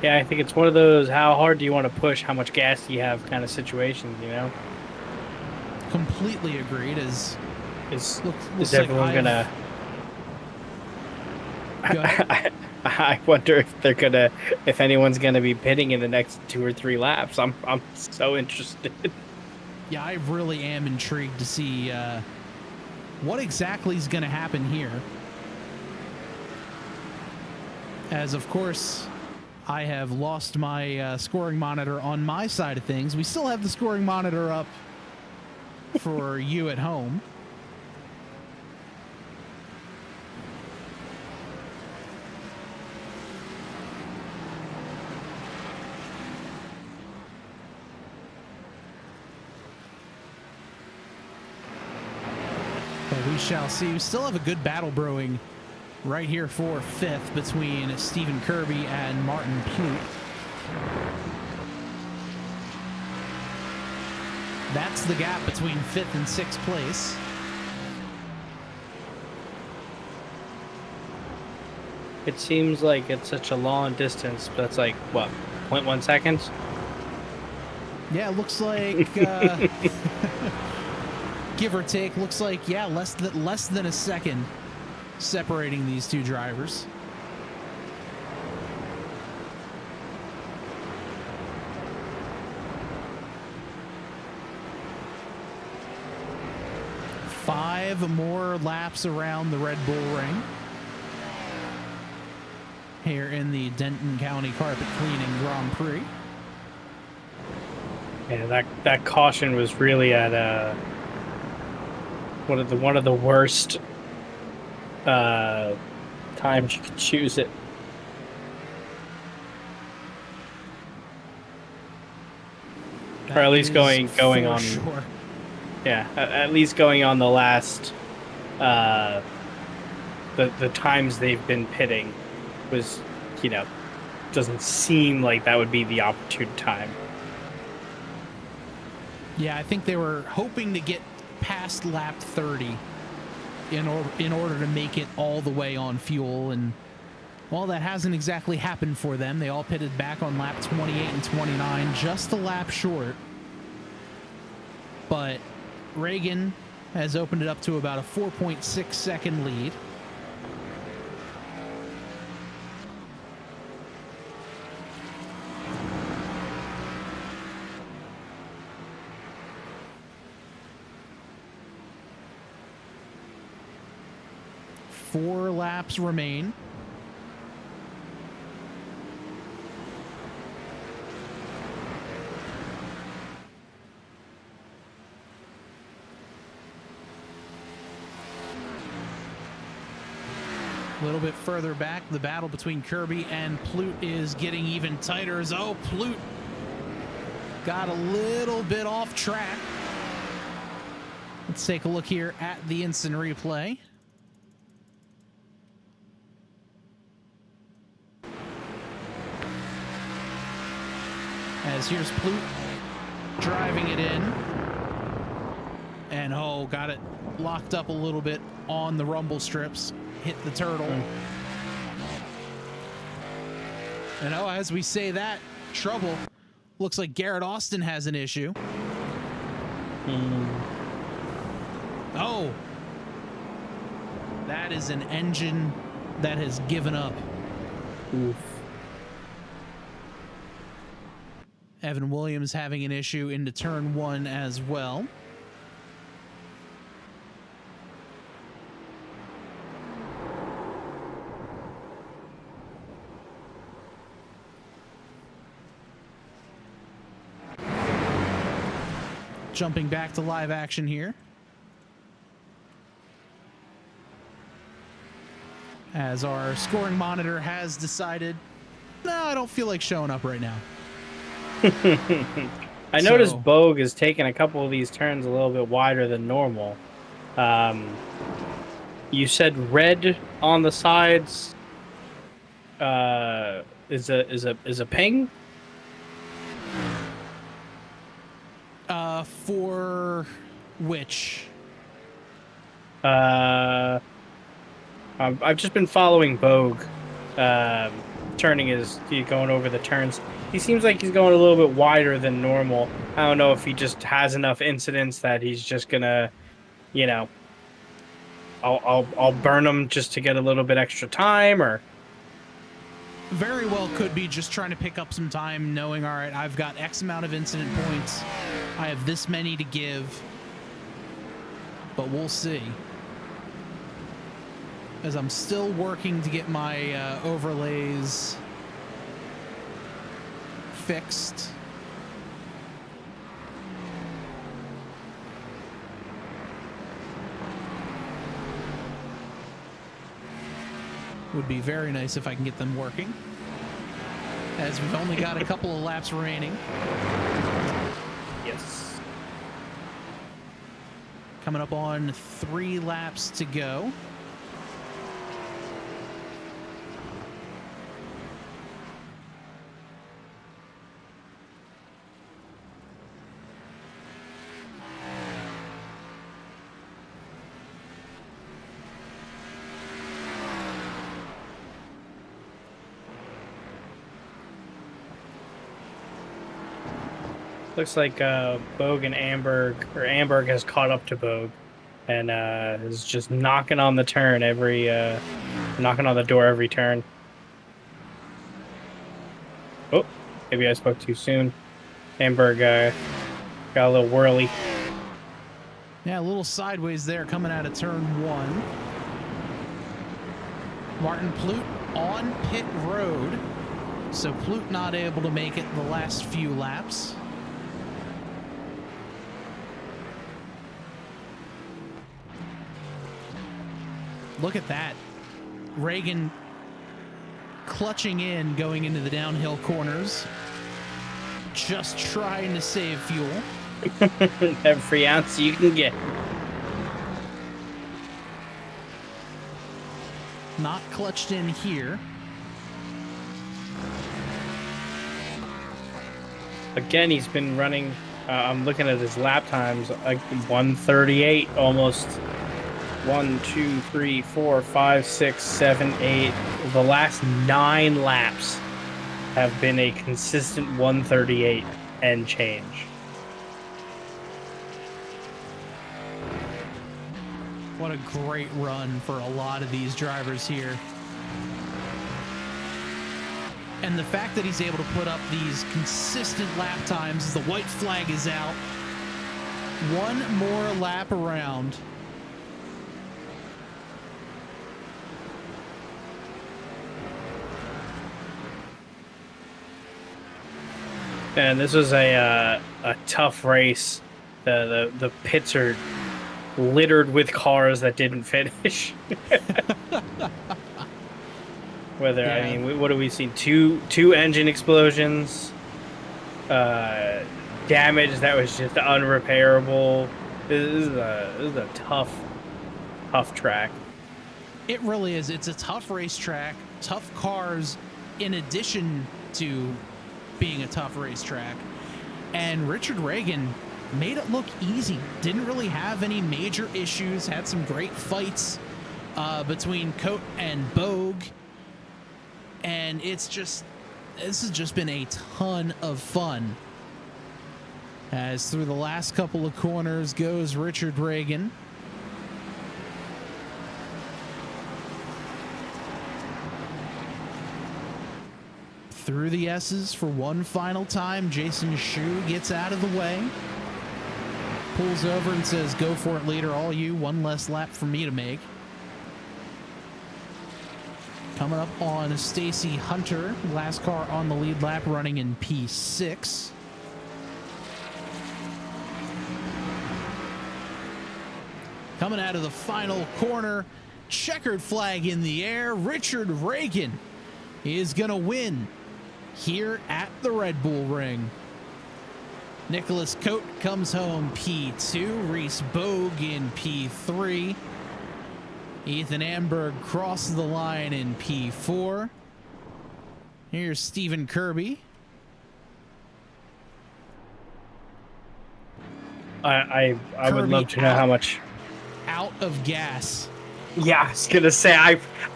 S2: Yeah, I think it's one of those how hard do you want to push, how much gas do you have kind of situations, you know?
S1: Completely agreed. Is
S2: everyone gonna...
S1: Go ahead.
S2: I wonder if anyone's gonna be pitting in the next 2 or 3 laps. I'm so interested.
S1: Yeah, I really am intrigued to see what exactly is going to happen here. As of course, I have lost my scoring monitor on my side of things. We still have the scoring monitor up for you at home. But we shall see. We still have a good battle brewing right here for 5th between Stephen Kirby and Martin Plute. That's the gap between 5th and 6th place.
S2: It seems like it's such a long distance, but it's like, what, 0.1 seconds?
S1: Yeah, it looks like, give or take, looks like, yeah, less than a second separating these two drivers. Five more laps around the Red Bull Ring here in the Denton County Carpet Cleaning Grand Prix.
S2: Yeah, that caution was really at one of the worst times you could choose it.
S1: That
S2: or at least going on.
S1: Sure.
S2: Yeah, at least going on the last the times they've been pitting was, you know, doesn't seem like that would be the opportune time.
S1: Yeah, I think they were hoping to get past lap 30 in order to make it all the way on fuel, and well, that hasn't exactly happened for them. They all pitted back on lap 28 and 29, just a lap short. But Reagan has opened it up to about a 4.6 second lead. Four laps remain. A little bit further back, the battle between Kirby and Plute is getting even tighter as, oh, Plute got a little bit off track. Let's take a look here at the instant replay. As here's Plute driving it in. And, oh, got it locked up a little bit on the rumble strips. Hit the turtle. And, oh, as we say that, trouble. Looks like Garrett Austin has an issue. Oh. That is an engine that has given up.
S2: Oof.
S1: Evan Williams having an issue into turn 1 as well. Jumping back to live action here. As our scoring monitor has decided, no, I don't feel like showing up right now.
S2: I noticed Bogue is taking a couple of these turns a little bit wider than normal. You said red on the sides is a ping?
S1: For which?
S2: I've just been following Bogue, going over the turns. He seems like he's going a little bit wider than normal. I don't know if he just has enough incidents that he's just gonna, you know, I'll burn him just to get a little bit extra time, or
S1: very well could be just trying to pick up some time, knowing, all right, I've got X amount of incident points. I have this many to give, but we'll see. As I'm still working to get my overlays fixed. Would be very nice if I can get them working, as we've only got a couple of laps remaining.
S2: yes.
S1: Coming up on 3 laps to go.
S2: Looks like Bogue and Amberg has caught up to Bogue, and is just knocking on the door every turn. Oh, maybe I spoke too soon. Amberg got a little whirly.
S1: Yeah, a little sideways there coming out of turn 1. Martin Plute on pit road, so Plute not able to make it the last few laps. Look at that. Reagan clutching in going into the downhill corners. Just trying to save fuel.
S2: Every ounce you can get.
S1: Not clutched in here.
S2: Again, he's been running. I'm looking at his lap times, like 138 almost. 1, 2, 3, 4, 5, 6, 7, 8. The last 9 laps have been a consistent 138 and change.
S1: What a great run for a lot of these drivers here. And the fact that he's able to put up these consistent lap times as the white flag is out. One more lap around.
S2: And this was a tough race. The pits are littered with cars that didn't finish. Whether
S1: Yeah.
S2: I mean, what have we seen? Two engine explosions, damage that was just unrepairable. This is a tough track.
S1: It really is. It's a tough racetrack, tough cars, in addition to being a tough racetrack. And Richard Reagan made it look easy. Didn't really have any major issues. Had some great fights between Cote and Bogue. And this has just been a ton of fun. As through the last couple of corners goes Richard Reagan. Through the S's for one final time. Jason Shu gets out of the way. Pulls over and says, "Go for it, leader, all you. One less lap for me to make." Coming up on Stacy Hunter. Last car on the lead lap, running in P6. Coming out of the final corner, checkered flag in the air. Richard Reagan is going to win here at the Red Bull Ring. Nicholas Cote comes home P2, Reese Bogue in P3. Ethan Amberg crosses the line in P4. Here's Stephen Kirby.
S2: I would love to know how much.
S1: Out of gas.
S2: Yeah, I was gonna say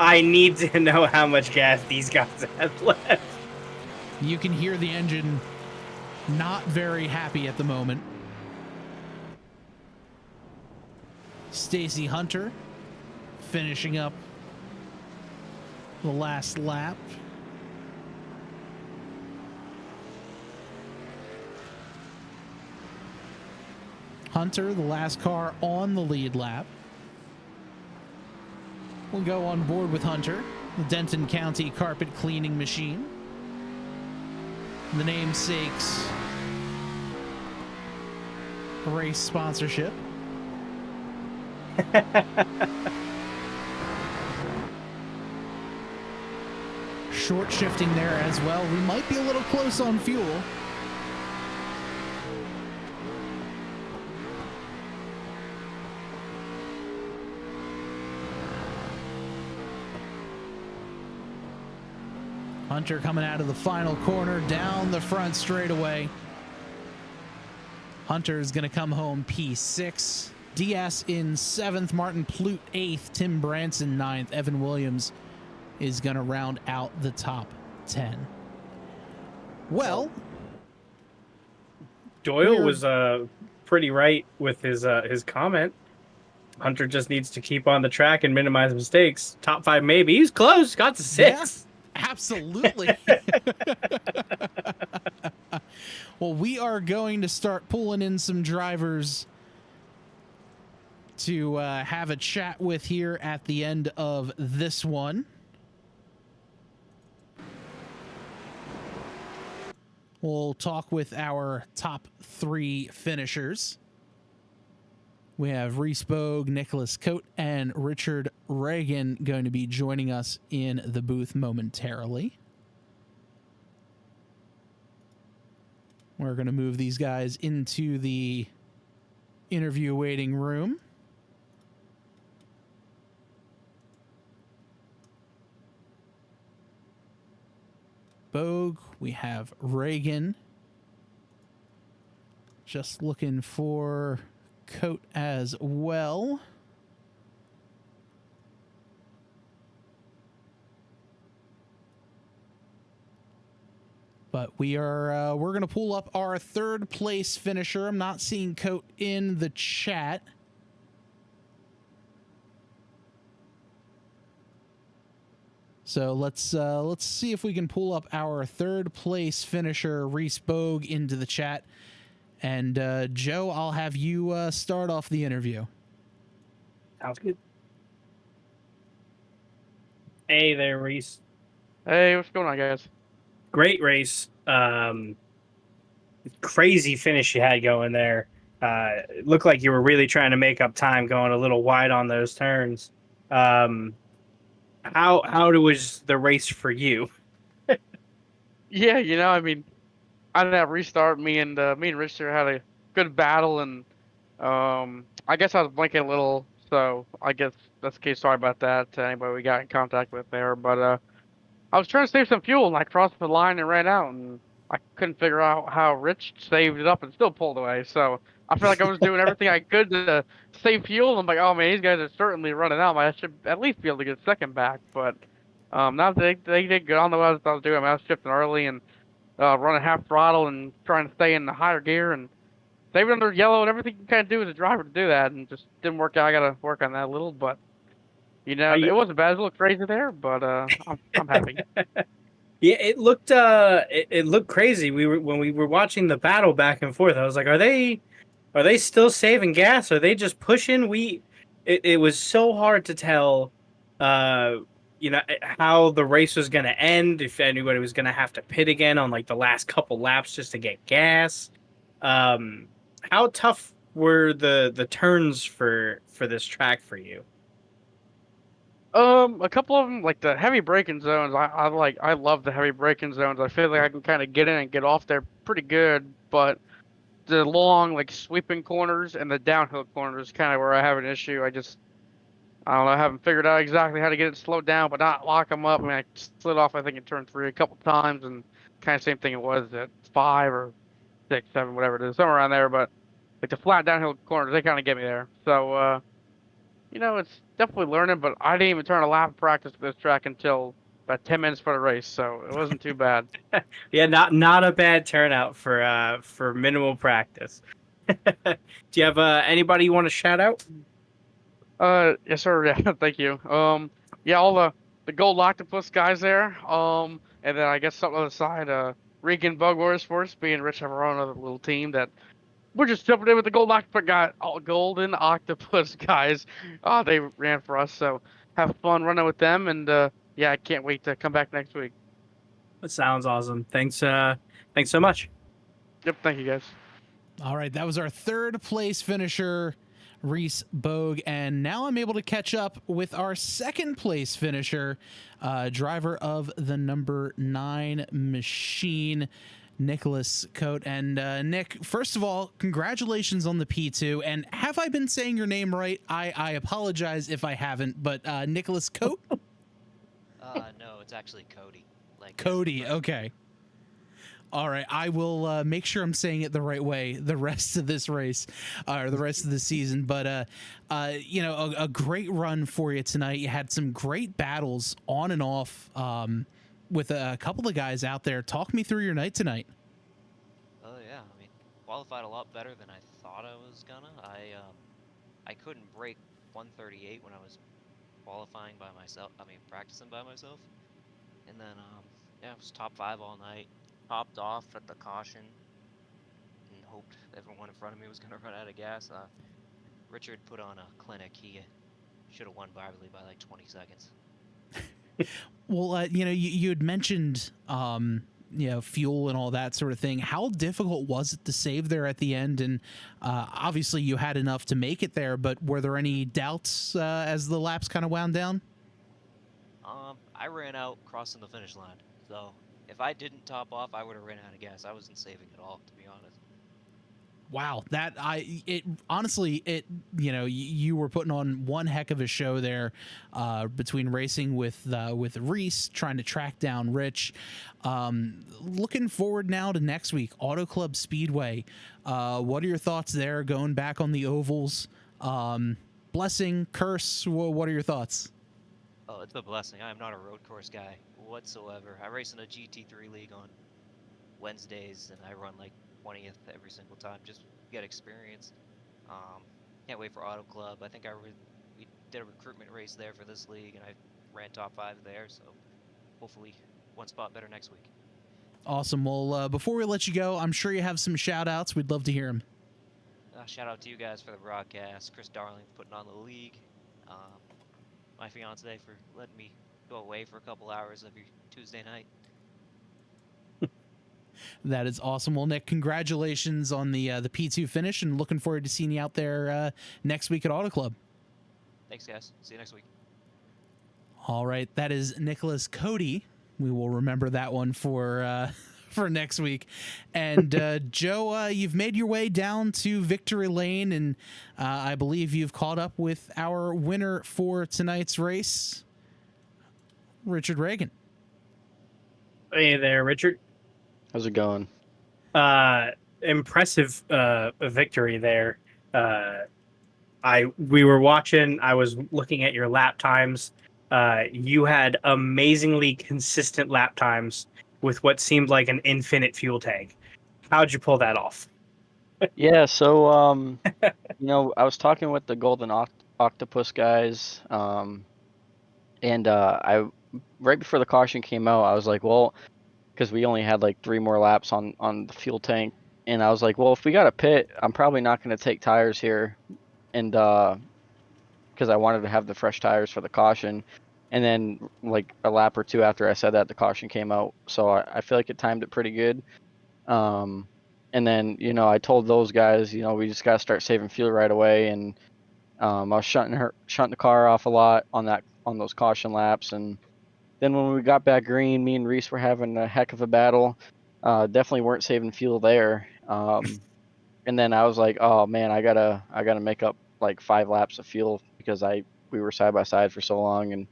S2: I need to know how much gas these guys have left.
S1: You can hear the engine not very happy at the moment. Stacy Hunter finishing up the last lap. Hunter, the last car on the lead lap. We'll go on board with Hunter, the Denton County carpet cleaning machine. The namesake's race sponsorship. Short shifting there as well. We might be a little close on fuel. Hunter coming out of the final corner, down the front straightaway. Hunter is going to come home P6. Diaz in 7th, Martin Plute 8th, Tim Branson 9th, Evan Williams is going to round out the top 10. Well,
S2: Doyle was pretty right with his comment. Hunter just needs to keep on the track and minimize mistakes. Top 5 maybe. He's close. Got to 6.
S1: Yeah. Absolutely. Well, we are going to start pulling in some drivers to have a chat with here at the end of this one. We'll talk with our top 3 finishers. We have Reese Bogue, Nicholas Cote, and Richard Reagan going to be joining us in the booth momentarily. We're going to move these guys into the interview waiting room. Bogue, we have Reagan. Just looking for Cote as well. But we're going to pull up our 3rd place finisher. I'm not seeing Cote in the chat. So let's see if we can pull up our 3rd place finisher, Reese Bogue, into the chat. And Joe, I'll have you start off the interview.
S2: Sounds good. Hey there, Reese.
S3: Hey, what's going on, guys?
S2: Great race. Crazy finish you had going there. It looked like you were really trying to make up time going a little wide on those turns. How was the race for you?
S3: Yeah, I mean, I didn't have restart. Me and Richard had a good battle, and I guess I was blinking a little, so I guess that's the case. Sorry about that to anybody we got in contact with there. But I was trying to save some fuel, and I crossed the line and ran out, and I couldn't figure out how Rich saved it up and still pulled away. So I feel like I was doing everything I could to save fuel. And I'm like, oh man, these guys are certainly running out. I should at least be able to get 2nd back. But now they did good on the what I was doing. I was shifting early and running half throttle and trying to stay in the higher gear and staying under yellow and everything you kind of do as a driver to do that, and just didn't work out. I got to work on that a little, but it wasn't bad. It looked crazy there, but I'm happy.
S2: Yeah, it looked crazy. When we were watching the battle back and forth, I was like, are they still saving gas? Are they just pushing? It was so hard to tell how the race was going to end, if anybody was going to have to pit again on like the last couple laps just to get gas. How tough were the turns for this track for you?
S3: A couple of them, like the heavy braking zones, I love the heavy braking zones. I feel like I can kind of get in and get off there pretty good, but the long, like sweeping corners and the downhill corners, kind of where I have an issue. I don't know, I haven't figured out exactly how to get it slowed down, but not lock them up. I mean, I slid off, I think, in turn 3 a couple times, and kind of same thing it was at 5 or 6, 7, whatever it is, somewhere around there. But like the flat downhill corners, they kind of get me there. So, it's definitely learning, but I didn't even turn a lap of practice for this track until about 10 minutes for the race, so it wasn't too bad.
S2: Yeah, not a bad turnout for minimal practice. Do you have anybody you want to shout out?
S3: Yes, sir. Yeah, thank you. Yeah, all the Gold Octopus guys there. And then I guess something on the side, Regan Bug Warriors Sports, being Rich have our own other little team that we're just jumping in with the Gold Octopus guy, all Golden Octopus guys. They ran for us, so have fun running with them, and yeah, I can't wait to come back next week.
S2: That sounds awesome. Thanks so much.
S3: Yep, thank you guys.
S1: All right, that was our third place finisher, Reese Bogue, and now I'm able to catch up with our second place finisher, driver of the number 9 machine, Nicholas Coate. And Nick, first of all, congratulations on the P2. And have I been saying your name right? I apologize if I haven't, but Nicholas Coate?
S4: No, it's actually Cody. Like
S1: Cody, okay. All right, I will make sure I'm saying it the right way the rest of this race, or the rest of the season. But a great run for you tonight. You had some great battles on and off with a couple of guys out there. Talk me through your night tonight.
S4: Oh yeah, I mean, qualified a lot better than I thought I was gonna. I couldn't break 138 when I was qualifying by myself. I mean, practicing by myself, and then yeah, I was top 5 all night. Topped off at the caution and hoped everyone in front of me was going to run out of gas. Richard put on a clinic. He should have won barely by like 20 seconds.
S1: Well, you had mentioned, fuel and all that sort of thing. How difficult was it to save there at the end? And obviously you had enough to make it there, but were there any doubts as the laps kind of wound down?
S4: I ran out crossing the finish line, so if I didn't top off, I would have ran out of gas. I wasn't saving at all, to be honest.
S1: Wow, you were putting on one heck of a show there, between racing with Reese, trying to track down Rich. Looking forward now to next week, Auto Club Speedway. What are your thoughts there? Going back on the ovals, blessing, curse. What are your thoughts?
S4: Oh, it's a blessing. I am not a road course guy whatsoever. I race in a GT3 league on Wednesdays, and I run like 20th every single time, just get experience. Can't wait for Auto Club. I think we did a recruitment race there for this league, and I ran top 5 there, so hopefully one spot better next week.
S1: Awesome. Well, before we let you go, I'm sure you have some shout outs. We'd love to hear them.
S4: Shout out to you guys for the broadcast. Chris Darling putting on the league. My fiance for letting me go away for a couple hours every Tuesday night.
S1: That is awesome. Well, Nick, congratulations on the P2 finish, and looking forward to seeing you out there next week at Auto Club.
S4: Thanks, guys. See you next week.
S1: All right, that is Nicholas Cody. We will remember that one for next week. And Joe, you've made your way down to victory lane, and I believe you've caught up with our winner for tonight's race, Richard Reagan.
S2: Hey there, Richard.
S5: How's it going?
S2: Impressive victory there. We were watching. I was looking at your lap times. You had amazingly consistent lap times with what seemed like an infinite fuel tank. How'd you pull that off?
S5: Yeah, so I was talking with the Golden Octopus guys, and I right before the caution came out, I was like, well, because we only had like 3 more laps on the fuel tank, and I was like, well, if we got a pit, I'm probably not going to take tires here, and because I wanted to have the fresh tires for the caution. And then like a lap or 2 after I said that, the caution came out, so I feel like it timed it pretty good. And And then, I told those guys, we just got to start saving fuel right away. And I was shunting the car off a lot on those caution laps. And then when we got back green, me and Reese were having a heck of a battle. Definitely weren't saving fuel there. And then I was like, oh man, I gotta make up like 5 laps of fuel because we were side by side for so long. And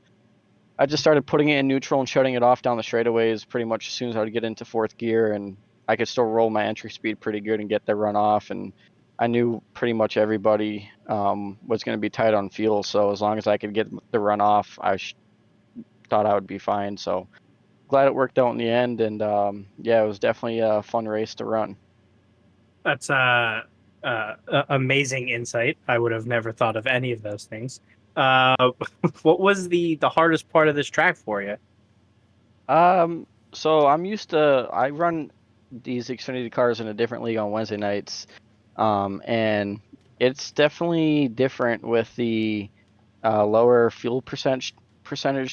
S5: I just started putting it in neutral and shutting it off down the straightaways pretty much as soon as I would get into 4th gear, and I could still roll my entry speed pretty good and get the run off. And I knew pretty much everybody was going to be tight on fuel, so as long as I could get the run off, I thought I would be fine. So glad it worked out in the end, and yeah, it was definitely a fun race to run.
S2: That's amazing insight. I would have never thought of any of those things. What was the hardest part of this track for you?
S5: So I run these Xfinity cars in a different league on Wednesday nights, and it's definitely different with the lower fuel percentage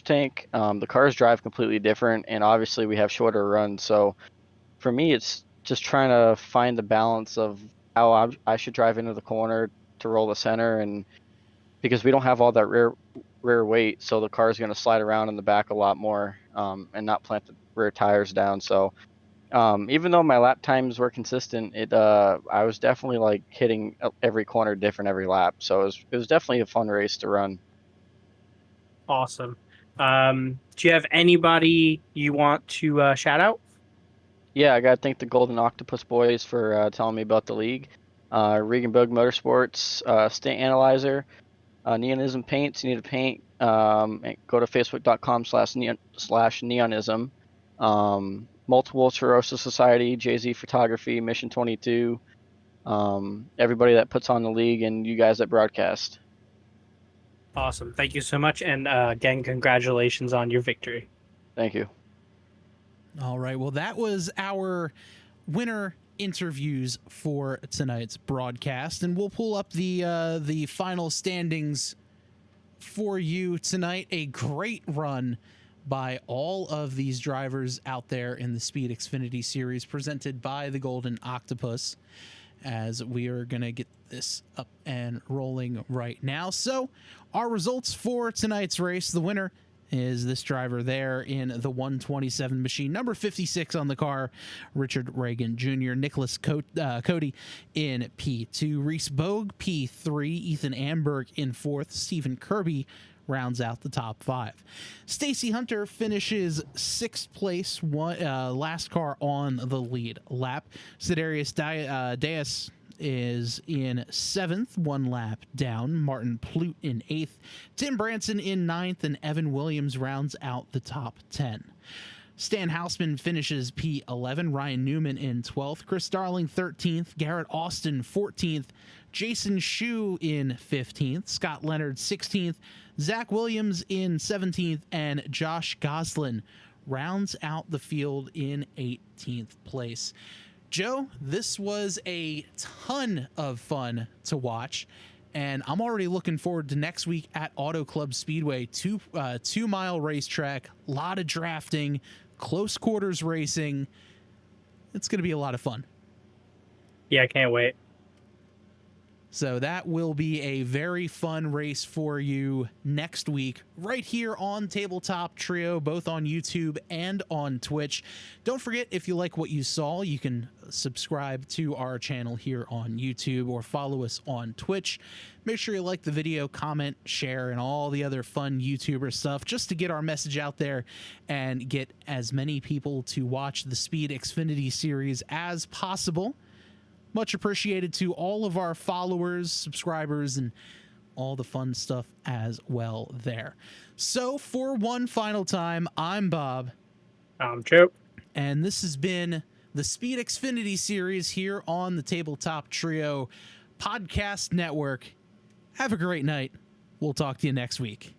S5: tank. The cars drive completely different, and obviously we have shorter runs. So for me, it's just trying to find the balance of how I should drive into the corner to roll the center, and because we don't have all that rear weight, so the car is going to slide around in the back a lot more, and not plant the rear tires down. So even though my lap times were consistent, I was definitely like hitting every corner different every lap. So it was definitely a fun race to run.
S2: Awesome. Do you have anybody you want to shout out?
S5: Yeah, I got to thank the Golden Octopus boys for telling me about the league. Regenboog Motorsports, Stint Analyzer, Neonism Paints. You need a paint, go to facebook.com/neonism. Multiple Sclerosis Society, JZ Photography, Mission 22, everybody that puts on the league, and you guys that broadcast.
S2: Awesome. Thank you so much. And again, congratulations on your victory.
S5: Thank you.
S1: All right. Well, that was our winner interviews for tonight's broadcast, and we'll pull up the final standings for you tonight. A great run by all of these drivers out there in the Speed Xfinity Series presented by the Golden Octopus, as we are going to get this up and rolling right now. So our results for tonight's race: the winner is this driver there in the 127 machine, number 56 on the car, Richard Reagan Jr. Nicholas Cody in P2, Reese Bogue P3, Ethan Amberg in 4th, Stephen Kirby rounds out the top 5. Stacy Hunter finishes 6th place, last car on the lead lap. Sidarius Dias is in 7th, 1 lap down. Martin Plute in 8th. Tim Branson in 9th, and Evan Williams rounds out the top 10. Stan Hausman finishes P11. Ryan Newman in 12th. Chris Darling 13th. Garrett Austin 14th. Jason Shue in 15th. Scott Leonard 16th. Zach Williams in 17th. And Josh Goslin rounds out the field in 18th place. Joe, this was a ton of fun to watch, and I'm already looking forward to next week at Auto Club Speedway. 2-mile racetrack, a lot of drafting, close quarters racing. It's going to be a lot of fun.
S2: Yeah, I can't wait.
S1: So that will be a very fun race for you next week, right here on Tabletop Trio, both on YouTube and on Twitch. Don't forget, if you like what you saw, you can subscribe to our channel here on YouTube or follow us on Twitch. Make sure you like the video, comment, share, and all the other fun YouTuber stuff, just to get our message out there and get as many people to watch the Speed Xfinity Series as possible. Much appreciated to all of our followers, subscribers, and all the fun stuff as well there. So for one final time, I'm Bob.
S2: I'm Joe.
S1: And this has been the Speed Xfinity Series here on the Tabletop Trio Podcast Network. Have a great night. We'll talk to you next week.